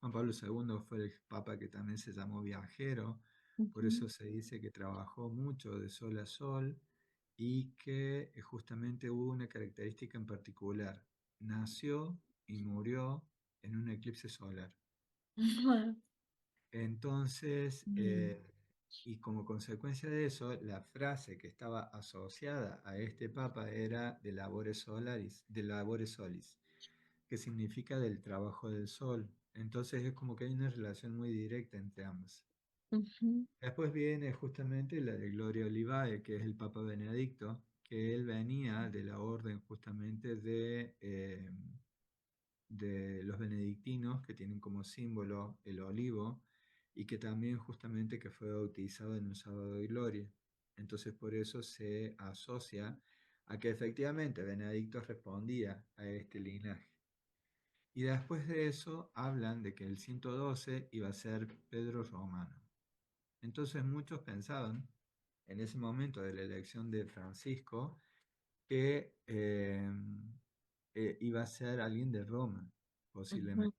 S1: Juan Pablo II fue el papa que también se llamó viajero, por
S2: ujú,
S1: eso se dice que trabajó mucho de sol a sol y que justamente hubo una característica en particular. Nació y murió en un eclipse solar.
S2: ujú,
S1: Entonces,
S2: mm,
S1: y como consecuencia de eso, la frase que estaba asociada a este papa era de labore solis, que significa del trabajo del sol. Entonces es como que hay una relación muy directa entre ambas.
S2: ujú,
S1: Después viene justamente la de Gloria Olivae, que es el Papa Benedicto, que él venía de la orden justamente de los benedictinos, que tienen como símbolo el olivo, y que también justamente que fue bautizado en un sábado de gloria. Entonces por eso se asocia a que efectivamente Benedicto respondía a este linaje. Y después de eso hablan de que el 112 iba a ser Pedro Romano. Entonces muchos pensaban en ese momento de la elección de Francisco que iba a ser alguien de Roma,
S2: ujú,
S1: posiblemente.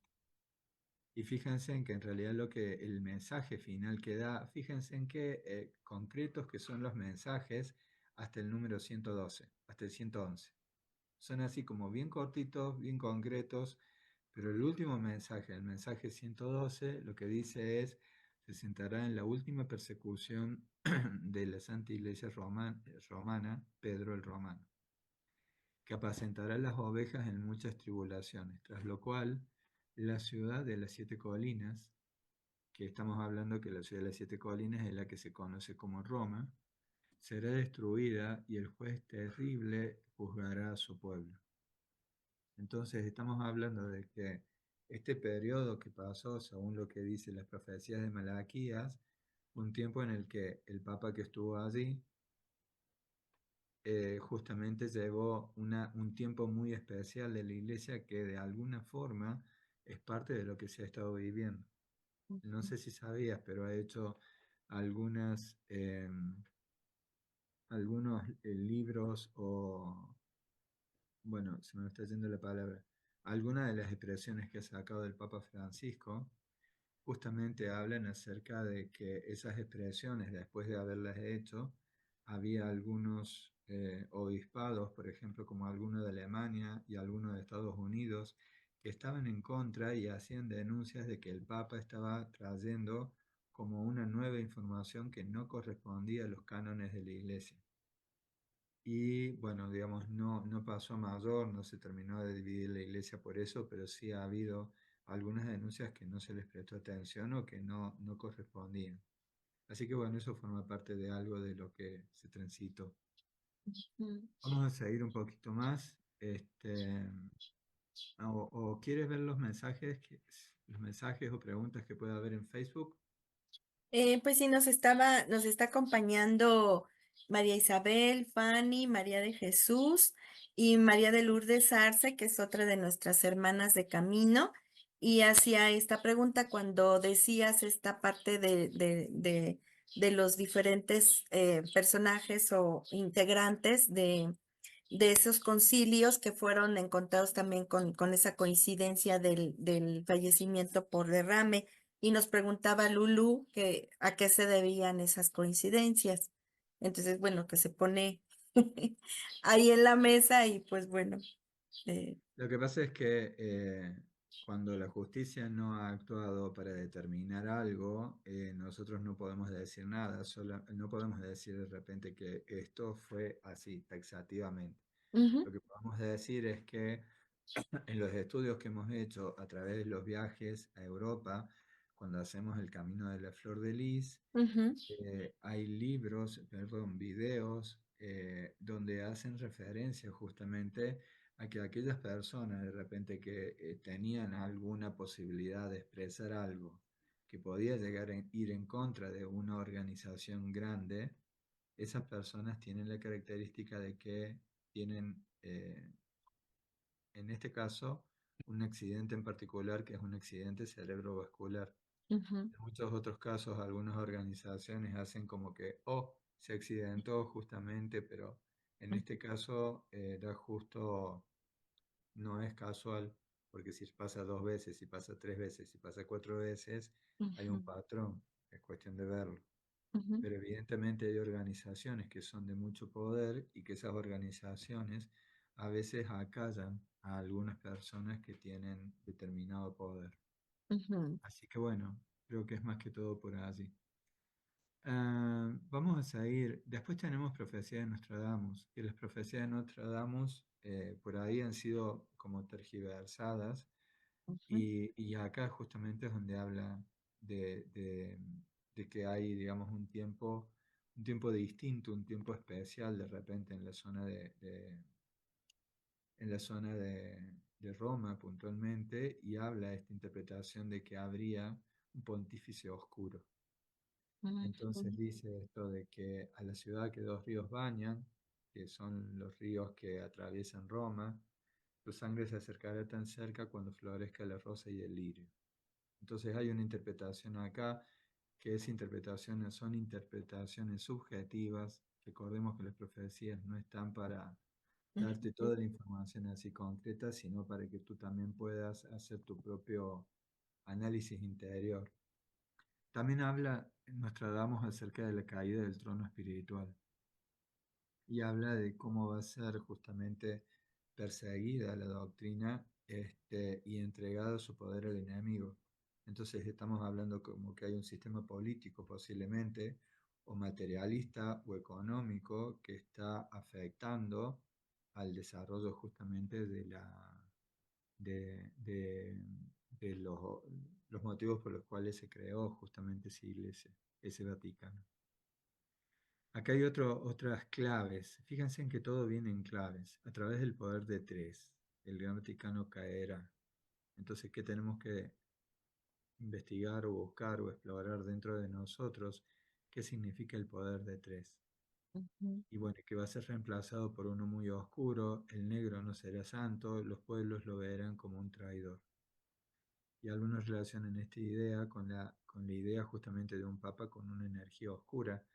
S1: Y fíjense en que en realidad lo que el mensaje final que da, fíjense en qué concretos que son los mensajes hasta el número 112, hasta el 111. Son así como bien cortitos, bien concretos, pero el último mensaje, el mensaje 112, lo que dice es, se sentará en la última persecución de la Santa Iglesia Romana, Pedro el Romano, que apacentará las ovejas en muchas tribulaciones, tras lo cual la ciudad de las siete colinas, que estamos hablando que la ciudad de las siete colinas es la que se conoce como Roma, será destruida y el juez terrible juzgará a su pueblo. Entonces estamos hablando de que este periodo que pasó, según lo que dicen las profecías de Malaquías, un tiempo en el que el papa que estuvo allí justamente llevó un tiempo muy especial de la iglesia que de alguna forma es parte de lo que se ha estado viviendo. No
S2: ujú.
S1: sé si sabías, pero ha hecho algunas, algunos libros o, bueno, se me está yendo la palabra, algunas de las expresiones que ha sacado del Papa Francisco justamente hablan acerca de que esas expresiones, después de haberlas hecho, había algunos obispados, por ejemplo, como alguno de Alemania y alguno de Estados Unidos, que estaban en contra y hacían denuncias de que el Papa estaba trayendo como una nueva información que no correspondía a los cánones de la Iglesia. Y bueno, digamos, no pasó a mayor, no se terminó de dividir la iglesia por eso, pero sí ha habido algunas denuncias que no se les prestó atención o que no correspondían. Así que bueno, eso forma parte de algo de lo que se transitó.
S2: Mm.
S1: Vamos a seguir un poquito más. O quieres ver los mensajes o preguntas que pueda haber en Facebook.
S2: Pues sí, nos está acompañando María Isabel, Fanny, María de Jesús y María de Lourdes Arce, que es otra de nuestras hermanas de camino. Y hacia esta pregunta, cuando decías esta parte de los diferentes personajes o integrantes de esos concilios que fueron encontrados también con esa coincidencia del fallecimiento por derrame. Y nos preguntaba Lulu que a qué se debían esas coincidencias. Entonces, bueno, que se pone ahí en la mesa y pues bueno, eh,
S1: Lo que pasa es que cuando la justicia no ha actuado para determinar algo, nosotros no podemos decir nada, no podemos decir de repente que esto fue así, taxativamente.
S2: ujú,
S1: Lo que podemos decir es que en los estudios que hemos hecho a través de los viajes a Europa, cuando hacemos el Camino de la Flor de Lis,
S2: ujú,
S1: hay libros, perdón, videos donde hacen referencia justamente a que aquellas personas de repente que tenían alguna posibilidad de expresar algo que podía llegar a ir en contra de una organización grande, esas personas tienen la característica de que tienen, en este caso, un accidente en particular que es un accidente cerebrovascular.
S2: ujú,
S1: En muchos otros casos, algunas organizaciones hacen como que, oh, se accidentó justamente, pero en este caso da justo, no es casual, porque si pasa dos veces, si pasa tres veces, si pasa cuatro veces, hay un
S2: ujú,
S1: patrón, es cuestión de verlo.
S2: ujú,
S1: Pero evidentemente hay organizaciones que son de mucho poder y que esas organizaciones a veces acallan a algunas personas que tienen determinado poder.
S2: ujú,
S1: Así que bueno, creo que es más que todo por allí. Vamos a seguir. Después tenemos Profecía de Nostradamus, que las profecías de Nostradamus por ahí han sido como tergiversadas
S2: ujú,
S1: y acá justamente es donde habla de, de- de que hay, digamos, un tiempo distinto, un tiempo especial de repente en la zona en la zona de Roma puntualmente y habla de esta interpretación de que habría un pontífice oscuro. Entonces
S2: ujú,
S1: dice esto de que a la ciudad que dos ríos bañan, que son los ríos que atraviesan Roma, tu sangre se acercará tan cerca cuando florezca la rosa y el lirio. Entonces hay una interpretación acá, que son interpretaciones subjetivas. Recordemos que las profecías no están para darte
S2: ujú,
S1: toda la información así concreta, sino para que tú también puedas hacer tu propio análisis interior. También habla Nostradamus acerca de la caída del trono espiritual y habla de cómo va a ser justamente perseguida la doctrina y entregado su poder al enemigo. Entonces estamos hablando como que hay un sistema político posiblemente, o materialista o económico, que está afectando al desarrollo justamente de, de los motivos por los cuales se creó justamente esa iglesia, ese Vaticano. Acá hay otras claves. Fíjense en que todo viene en claves. A través del poder de tres, el Gran Vaticano caerá. Entonces, ¿qué tenemos que investigar o buscar o explorar dentro de nosotros? ¿Qué significa el poder de tres?
S2: ujú,
S1: Y bueno, que va a ser reemplazado por uno muy oscuro, el negro no será santo, los pueblos lo verán como un traidor. Y algunos relacionan esta idea con la idea justamente de un papa con una energía oscura,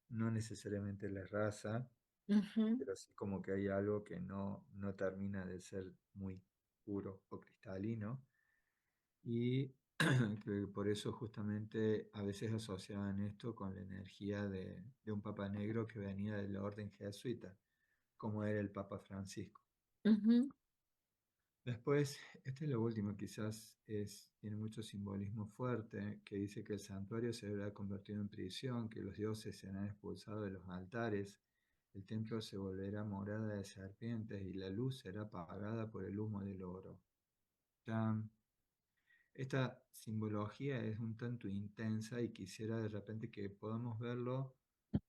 S1: no necesariamente la raza,
S2: ujú,
S1: pero así como que hay algo que no termina de ser muy puro o cristalino, y que por eso justamente a veces asociaban esto con la energía de un papa negro que venía de la orden jesuita, como era el Papa Francisco.
S2: ujú,
S1: Después, este es lo último, quizás tiene mucho simbolismo fuerte, que dice que el santuario se habrá convertido en prisión, que los dioses serán expulsados de los altares, el templo se volverá morada de serpientes y la luz será apagada por el humo del oro. Ya, esta simbología es un tanto intensa y quisiera de repente que podamos verlo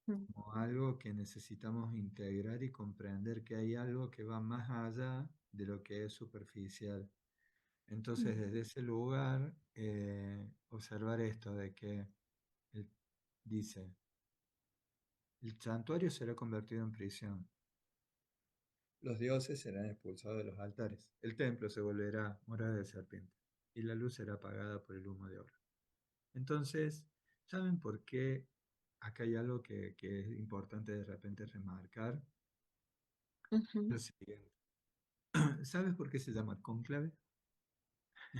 S2: ujú,
S1: como algo que necesitamos integrar y comprender que hay algo que va más allá de lo que es superficial. Entonces, desde ese lugar, observar esto de que él dice, el santuario será convertido en prisión, los dioses serán expulsados de los altares, el templo se volverá morada de serpiente y la luz será apagada por el humo de oro. Entonces, ¿saben por qué acá hay algo que es importante de repente remarcar.
S2: Ujú.
S1: Lo siguiente. ¿Sabes por qué se llama cónclave?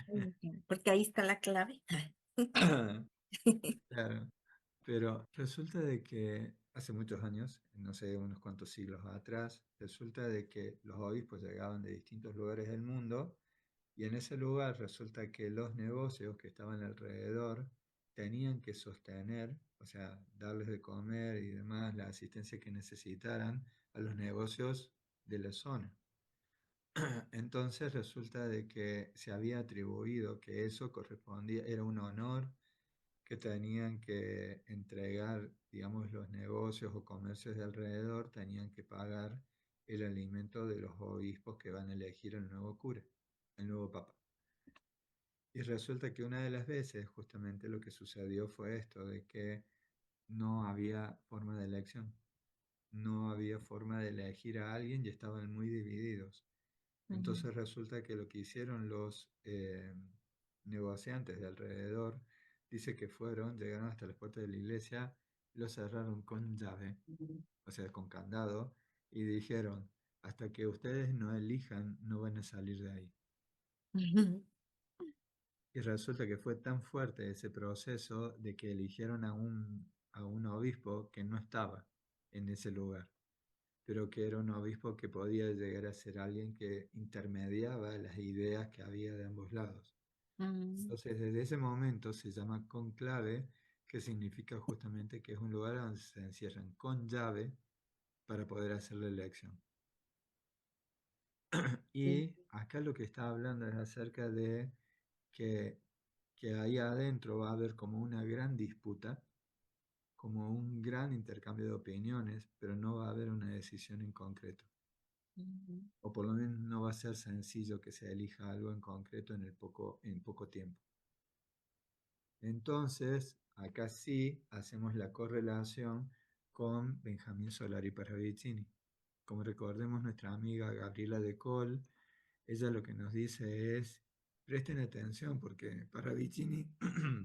S2: Ujú. Porque ahí está la clave.
S1: Claro, pero resulta de que hace muchos años, no sé, unos cuantos siglos atrás, resulta de que los obispos llegaban de distintos lugares del mundo y en ese lugar resulta que los negocios que estaban alrededor tenían que sostener, o sea, darles de comer y demás, la asistencia que necesitaran a los negocios de la zona. Entonces resulta de que se había atribuido que eso correspondía, era un honor que tenían que entregar, digamos, los negocios o comercios de alrededor, tenían que pagar el alimento de los obispos que van a elegir el nuevo cura, el nuevo papa. Y resulta que una de las veces justamente lo que sucedió fue esto, de que no había forma de elección, no había forma de elegir a alguien y estaban muy divididos.
S2: Ujú.
S1: Entonces resulta que lo que hicieron los negociantes de alrededor, dice que fueron, llegaron hasta las puertas de la iglesia, lo cerraron con llave, o sea, con candado, y dijeron, hasta que ustedes no elijan, no van a salir de ahí.
S2: Ujú.
S1: Y resulta que fue tan fuerte ese proceso de que eligieron a un obispo que no estaba en ese lugar, pero que era un obispo que podía llegar a ser alguien que intermediaba las ideas que había de ambos lados.
S2: Mm,
S1: Entonces, desde ese momento se llama conclave, que significa justamente que es un lugar donde se encierran con llave para poder hacer la elección.
S2: mm,
S1: Y acá lo que está hablando es acerca de que, que ahí adentro va a haber como una gran disputa, como un gran intercambio de opiniones, pero no va a haber una decisión en concreto.
S2: mm,
S1: O por lo menos no va a ser sencillo que se elija algo en concreto en poco tiempo. Entonces, acá sí hacemos la correlación con Benjamín Solari Parravicini. Como recordemos, nuestra amiga Gabriela de Col, ella lo que nos dice es, presten atención porque Parravicini,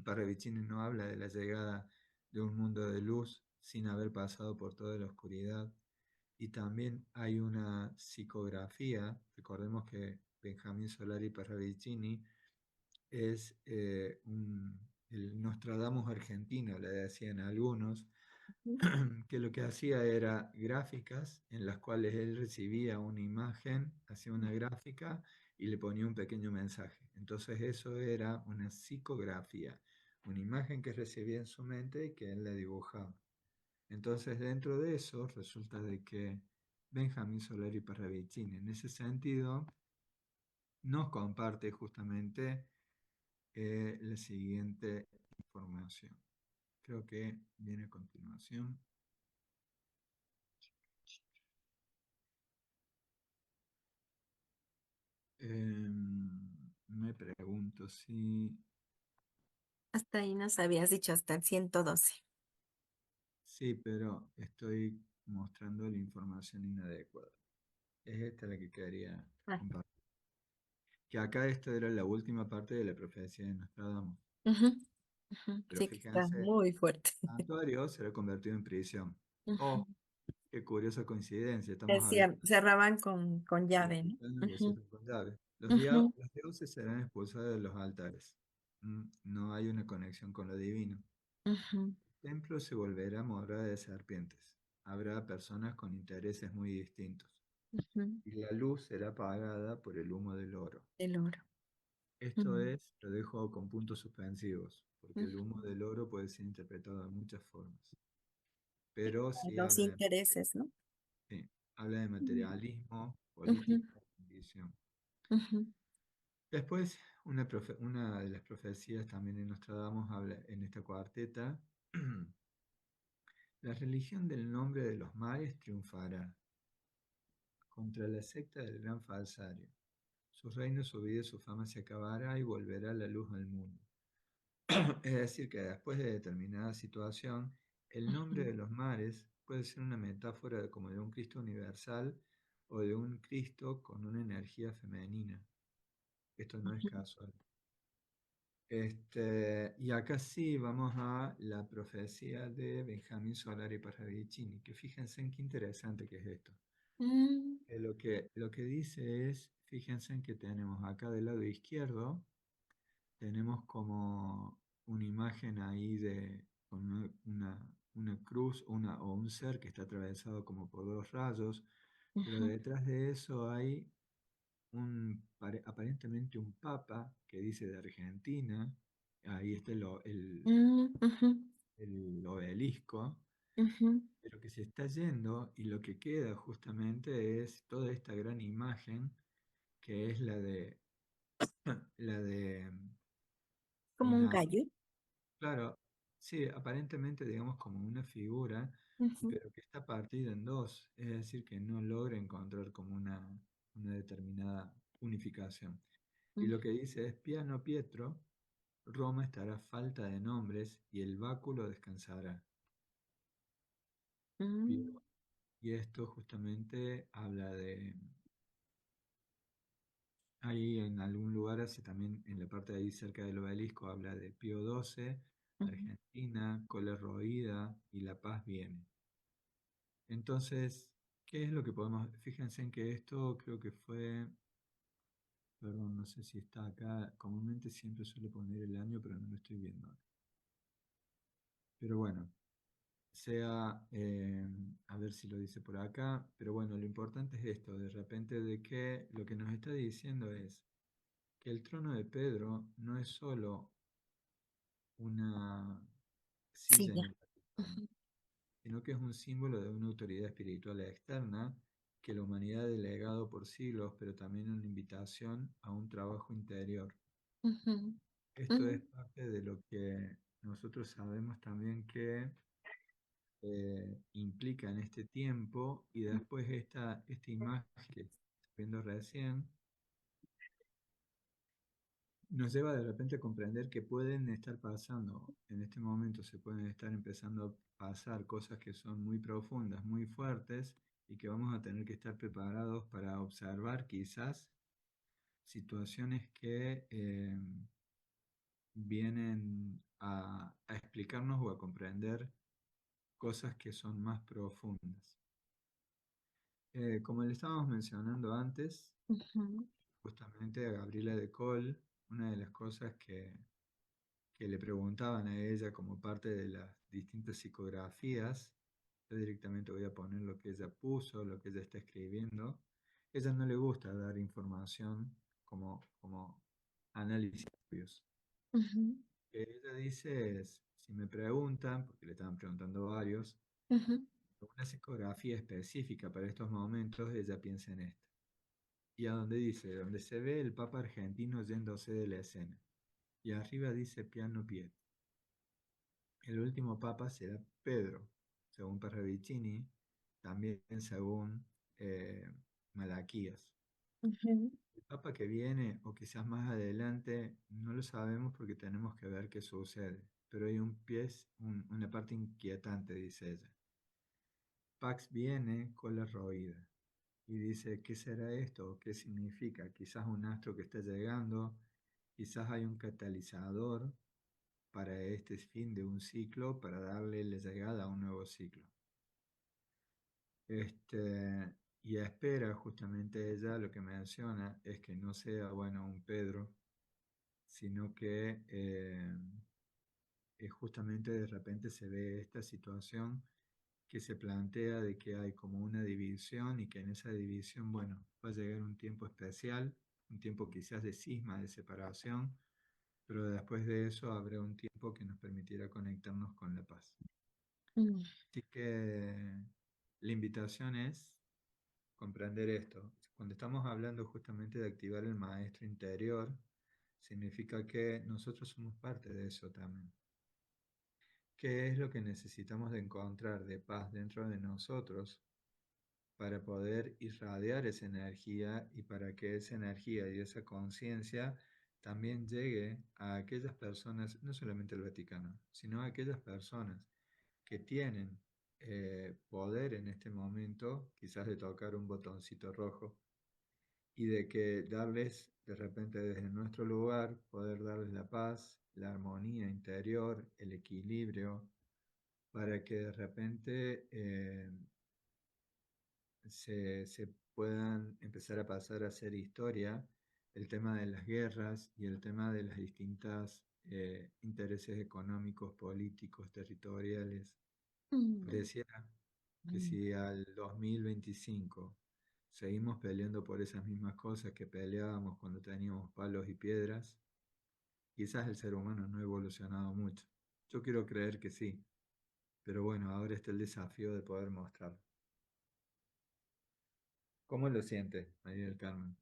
S1: Parravicini no habla de la llegada de un mundo de luz sin haber pasado por toda la oscuridad. Y también hay una psicografía, recordemos que Benjamín Solari Parravicini es el Nostradamus argentino, le decían algunos,
S2: ujú,
S1: que lo que hacía era gráficas en las cuales él recibía una imagen, hacía una gráfica y le ponía un pequeño mensaje. Entonces eso era una psicografía, una imagen que recibía en su mente y que él la dibujaba. Entonces dentro de eso resulta de que Benjamín Solari Parravicini en ese sentido nos comparte justamente la siguiente información. Creo que viene a continuación. Me pregunto si...
S2: hasta ahí nos habías dicho, hasta el 112.
S1: Sí, pero estoy mostrando la información inadecuada. Es esta la que quería
S2: Ah,
S1: compartir. Que acá esta era la última parte de la profecía de Nostradamus.
S2: ujú, ujú.
S1: Pero
S2: Sí, que está
S1: fíjense,
S2: muy fuerte.
S1: el santuario será convertido en prisión.
S2: Ujú.
S1: Oh, qué curiosa coincidencia. Estamos
S2: Decía,
S1: hablando
S2: cerraban con
S1: de
S2: llave, ¿no?
S1: 7 años que
S2: Ujú,
S1: cierran con llave.
S2: ujú,
S1: Los dioses serán expulsados de los altares. No hay una conexión con lo divino.
S2: ujú,
S1: El templo se volverá morada de serpientes. Habrá personas con intereses muy distintos.
S2: ujú.
S1: Y la luz será apagada por el humo del oro.
S2: El oro.
S1: Esto
S2: Mm,
S1: es, lo dejo con puntos suspensivos, porque el
S2: ujú.
S1: humo del oro puede ser interpretado de muchas formas. Pero sí
S2: Los intereses, ¿no?
S1: sí, habla de
S2: Mm,
S1: materialismo,
S2: ujú,
S1: política, ambición.
S2: ujú,
S1: Después, una de las profecías también en Nostradamus habla en esta cuarteta, la religión del nombre de los mares triunfará contra la secta del gran falsario. Su reino, su vida y su fama se acabará y volverá la luz al mundo. Es decir, que después de determinada situación, el nombre
S2: ujú,
S1: de los mares puede ser una metáfora como de un Cristo universal o de un Cristo con una energía femenina. Esto no es
S2: ujú.
S1: casual. Y acá sí vamos a la profecía de Benjamín Solari Parravicini, que fíjense en qué interesante que es esto.
S2: Mm,
S1: Lo que dice es, fíjense en que tenemos acá del lado izquierdo, tenemos como una imagen ahí de con una cruz o un ser que está atravesado como por dos rayos, pero
S2: ujú,
S1: detrás de eso hay aparentemente un papa que dice de Argentina, ahí está
S2: mm, ujú,
S1: el obelisco,
S2: ujú,
S1: pero que se está yendo y lo que queda justamente es toda esta gran imagen que es la de
S2: como un
S1: una,
S2: gallo.
S1: claro, sí, aparentemente digamos como una figura,
S2: Ujú,
S1: pero que está partida en dos, es decir, que no logra encontrar como una determinada unificación. Y
S2: mm,
S1: lo que dice es, Piano Pietro, Roma estará falta de nombres y el báculo descansará.
S2: mm,
S1: Y esto justamente habla de, ahí en algún lugar, hace también en la parte de ahí cerca del obelisco, habla de Pío XII,
S2: ujú,
S1: Argentina, cólera roída y la paz viene. Entonces, ¿qué es lo que podemos? Fíjense en que esto creo que fue, perdón, no sé si está acá, comúnmente siempre suele poner el año, pero no lo estoy viendo acá. Pero bueno, sea, a ver si lo dice por acá, pero bueno, lo importante es esto, de repente de que lo que nos está diciendo es que el trono de Pedro no es solo una silla en
S2: silla.
S1: el Vaticano,
S2: Ujú,
S1: sino que es un símbolo de una autoridad espiritual externa que la humanidad ha delegado por siglos, pero también una invitación a un trabajo interior.
S2: ujú,
S1: Esto es
S2: mm,
S1: parte de lo que nosotros sabemos también que implica en este tiempo y después esta imagen que estamos viendo recién nos lleva de repente a comprender que pueden estar pasando, en este momento se pueden estar empezando a pasar cosas que son muy profundas, muy fuertes y que vamos a tener que estar preparados para observar quizás situaciones que vienen a explicarnos o a comprender cosas que son más profundas. Como le estábamos mencionando antes,
S2: ujú,
S1: justamente a Gabriela de Col, una de las cosas que le preguntaban a ella como parte de las distintas psicografías, yo directamente voy a poner lo que ella puso, lo que ella está escribiendo. A ella no le gusta dar información como análisis.
S2: ujú,
S1: Lo que ella dice es, si me preguntan, porque le estaban preguntando varios,
S2: ujú,
S1: una psicografía específica para estos momentos, ella piensa en esta. Y a donde dice, donde se ve el Papa argentino yéndose de la escena. Y arriba dice piano pie. El último Papa será Pedro, según Parravicini, también según eh, Malaquías.
S2: ujú,
S1: El Papa que viene, o quizás más adelante, no lo sabemos porque tenemos que ver qué sucede. Pero hay una parte inquietante, dice ella. Pax viene con la roída. Y dice, ¿qué será esto? ¿Qué significa? Quizás un astro que está llegando, quizás hay un catalizador para este fin de un ciclo, para darle la llegada a un nuevo ciclo. Y espera justamente ella, lo que menciona es que no sea, bueno, un Pedro, sino que justamente de repente se ve esta situación que se plantea de que hay como una división y que en esa división, bueno, va a llegar un tiempo especial, un tiempo quizás de cisma, de separación, pero después de eso habrá un tiempo que nos permitirá conectarnos con la paz.
S2: mm,
S1: Así que la invitación es comprender esto. Cuando estamos hablando justamente de activar el maestro interior, significa que nosotros somos parte de eso también. ¿Qué es lo que necesitamos de encontrar de paz dentro de nosotros para poder irradiar esa energía y para que esa energía y esa conciencia también llegue a aquellas personas, no solamente al Vaticano, sino a aquellas personas que tienen poder en este momento, quizás de tocar un botoncito rojo y de que darles de repente desde nuestro lugar, poder darles la paz, la armonía interior, el equilibrio, para que de repente se puedan empezar a pasar a hacer historia el tema de las guerras y el tema de las distintas intereses económicos, políticos, territoriales.
S2: Mm,
S1: Pareciera que
S2: mm.
S1: si al 2025 seguimos peleando por esas mismas cosas que peleábamos cuando teníamos palos y piedras, quizás el ser humano no ha evolucionado mucho. Yo quiero creer que sí, pero bueno, ahora está el desafío de poder mostrarlo. ¿Cómo lo siente, María del Carmen?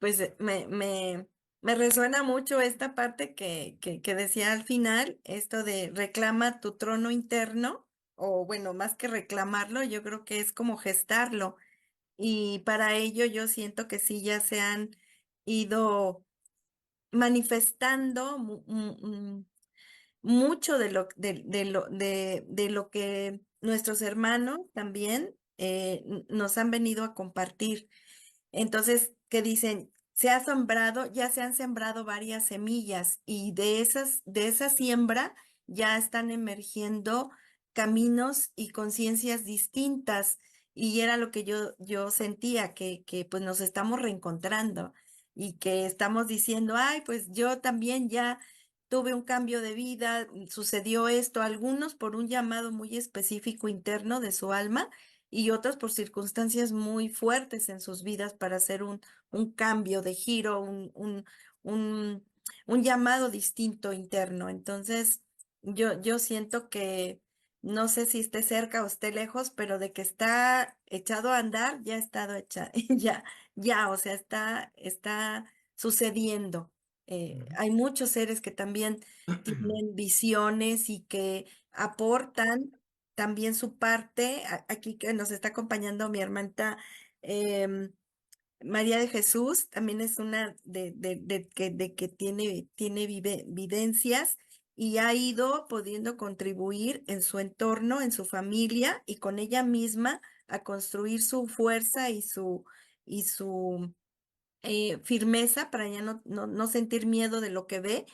S2: Pues me resuena mucho esta parte que decía al final, esto de reclama tu trono interno, o bueno, más que reclamarlo, yo creo que es como gestarlo. Y para ello yo siento que sí ya se han ido manifestando mucho de lo que nuestros hermanos también nos han venido a compartir. Entonces, que dicen, se ha sembrado, ya se han sembrado varias semillas y de esa siembra ya están emergiendo caminos y conciencias distintas. Y era lo que yo sentía, que pues nos estamos reencontrando y que estamos diciendo, ay, pues yo también ya tuve un cambio de vida, sucedió esto, algunos por un llamado muy específico interno de su alma y otros por circunstancias muy fuertes en sus vidas para hacer un cambio de giro, un, un llamado distinto interno. Entonces, yo siento que no sé si esté cerca o esté lejos, pero de que está echado a andar, ya ha estado hecha, ya, o sea, está sucediendo.
S1: Ujú.
S2: Hay muchos seres que también tienen visiones y que aportan también su parte, aquí que nos está acompañando mi hermana em, María de Jesús, también es una de que tiene vivencias y ha ido pudiendo contribuir en su entorno, en su familia y con ella misma a construir su fuerza y su firmeza para ya no sentir miedo de lo que ve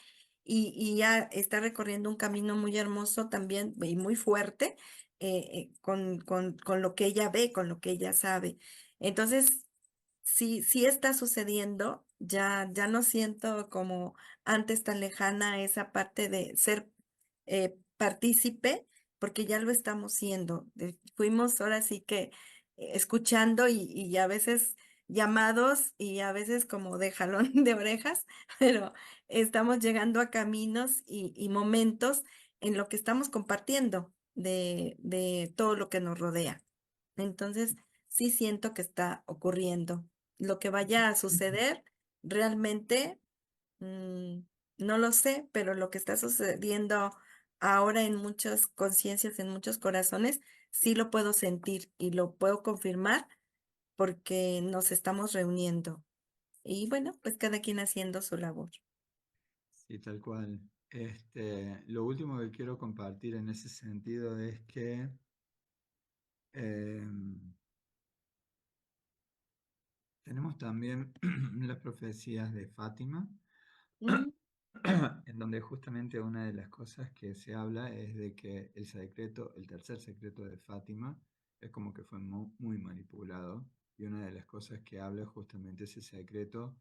S2: y ya está recorriendo un camino muy hermoso también y muy fuerte con lo que ella ve, con lo que ella sabe. Entonces, sí está sucediendo, ya no siento como antes tan lejana esa parte de ser partícipe, porque ya lo estamos siendo. Fuimos ahora sí que escuchando y a veces llamados y a veces como de jalón de orejas, pero estamos llegando a caminos y momentos en lo que estamos compartiendo de todo lo que nos rodea. Entonces, sí siento que está ocurriendo. Lo que vaya a suceder, realmente mm, no lo sé, pero lo que está sucediendo ahora en muchas conciencias, en muchos corazones, sí lo puedo sentir y lo puedo confirmar porque nos estamos reuniendo. Y bueno, pues cada quien haciendo su labor.
S1: Sí, tal cual. Lo último que quiero compartir en ese sentido es que em, tenemos también las profecías de Fátima,
S2: Mm,
S1: en donde justamente una de las cosas que se habla es de que el secreto, el tercer secreto de Fátima, es como que fue muy manipulado. Y una de las cosas que habla justamente ese secreto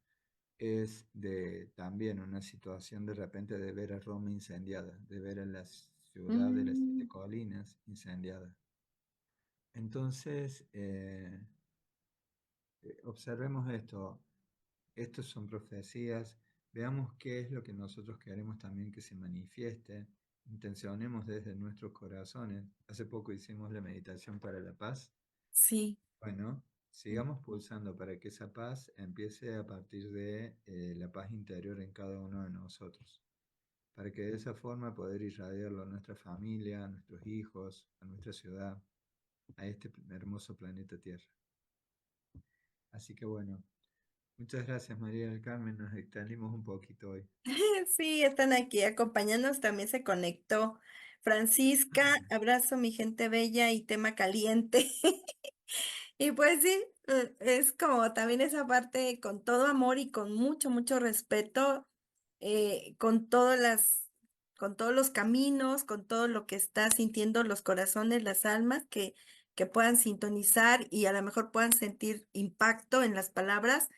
S1: es de también una situación de repente de ver a Roma incendiada, de ver a la ciudad de las siete
S2: mm,
S1: colinas incendiada. Entonces, observemos esto. Estos son profecías. Veamos qué es lo que nosotros queremos también que se manifieste. Intencionemos desde nuestros corazones. Hace poco hicimos la meditación para la paz.
S2: sí.
S1: Bueno, sigamos pulsando para que esa paz empiece a partir de la paz interior en cada uno de nosotros, para que de esa forma poder irradiarlo a nuestra familia, a nuestros hijos, a nuestra ciudad, a este hermoso planeta Tierra. Así que bueno, muchas gracias María del Carmen, nos extendimos un poquito hoy.
S2: Sí, están aquí acompañándonos. También se conectó Francisca. Abrazo, mi gente bella y tema caliente. Y pues sí, Es como también esa parte con todo amor y con mucho, mucho respeto, con con todos los caminos, con todo lo que está sintiendo los corazones, las almas, que puedan sintonizar y a lo mejor puedan sentir impacto en las palabras,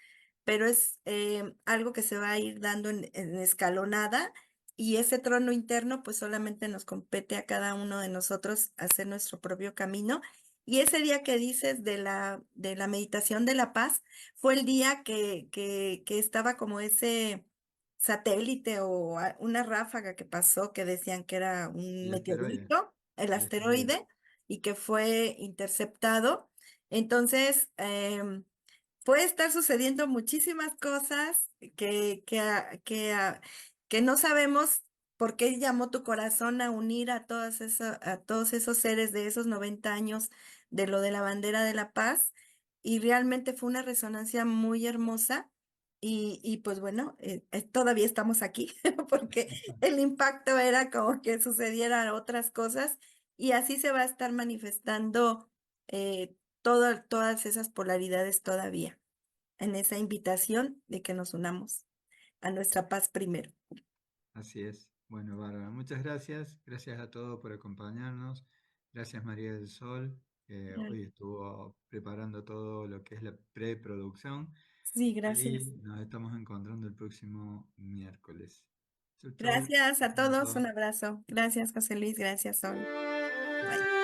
S2: pero es algo que se va a ir dando en escalonada y ese trono interno pues solamente nos compete a cada uno de nosotros hacer nuestro propio camino. Y ese día que dices de la meditación de la paz, fue el día que estaba como ese satélite o una ráfaga que pasó que decían que era un
S1: El asteroide,
S2: meteorito, el
S1: el asteroide.
S2: asteroide, y que fue interceptado. Entonces, puede estar sucediendo muchísimas cosas que no sabemos por qué llamó tu corazón a unir a todos esos seres de esos 90 años de lo de la bandera de la paz. Y realmente fue una resonancia muy hermosa. Y pues bueno, todavía estamos aquí porque el impacto era como que sucedieran otras cosas y así se va a estar manifestando todas esas polaridades todavía en esa invitación de que nos unamos a nuestra paz primero.
S1: Así es. Bueno, Bárbara, muchas gracias. Gracias a todos por acompañarnos. Gracias, María del Sol, que
S2: Claro.
S1: hoy estuvo preparando todo lo que es la preproducción.
S2: Sí,
S1: Y
S2: gracias.
S1: nos estamos encontrando el próximo miércoles. Chau, chau.
S2: Gracias a todos, un
S1: Pronto.
S2: abrazo. Gracias, José Luis, gracias, Sol. Bye.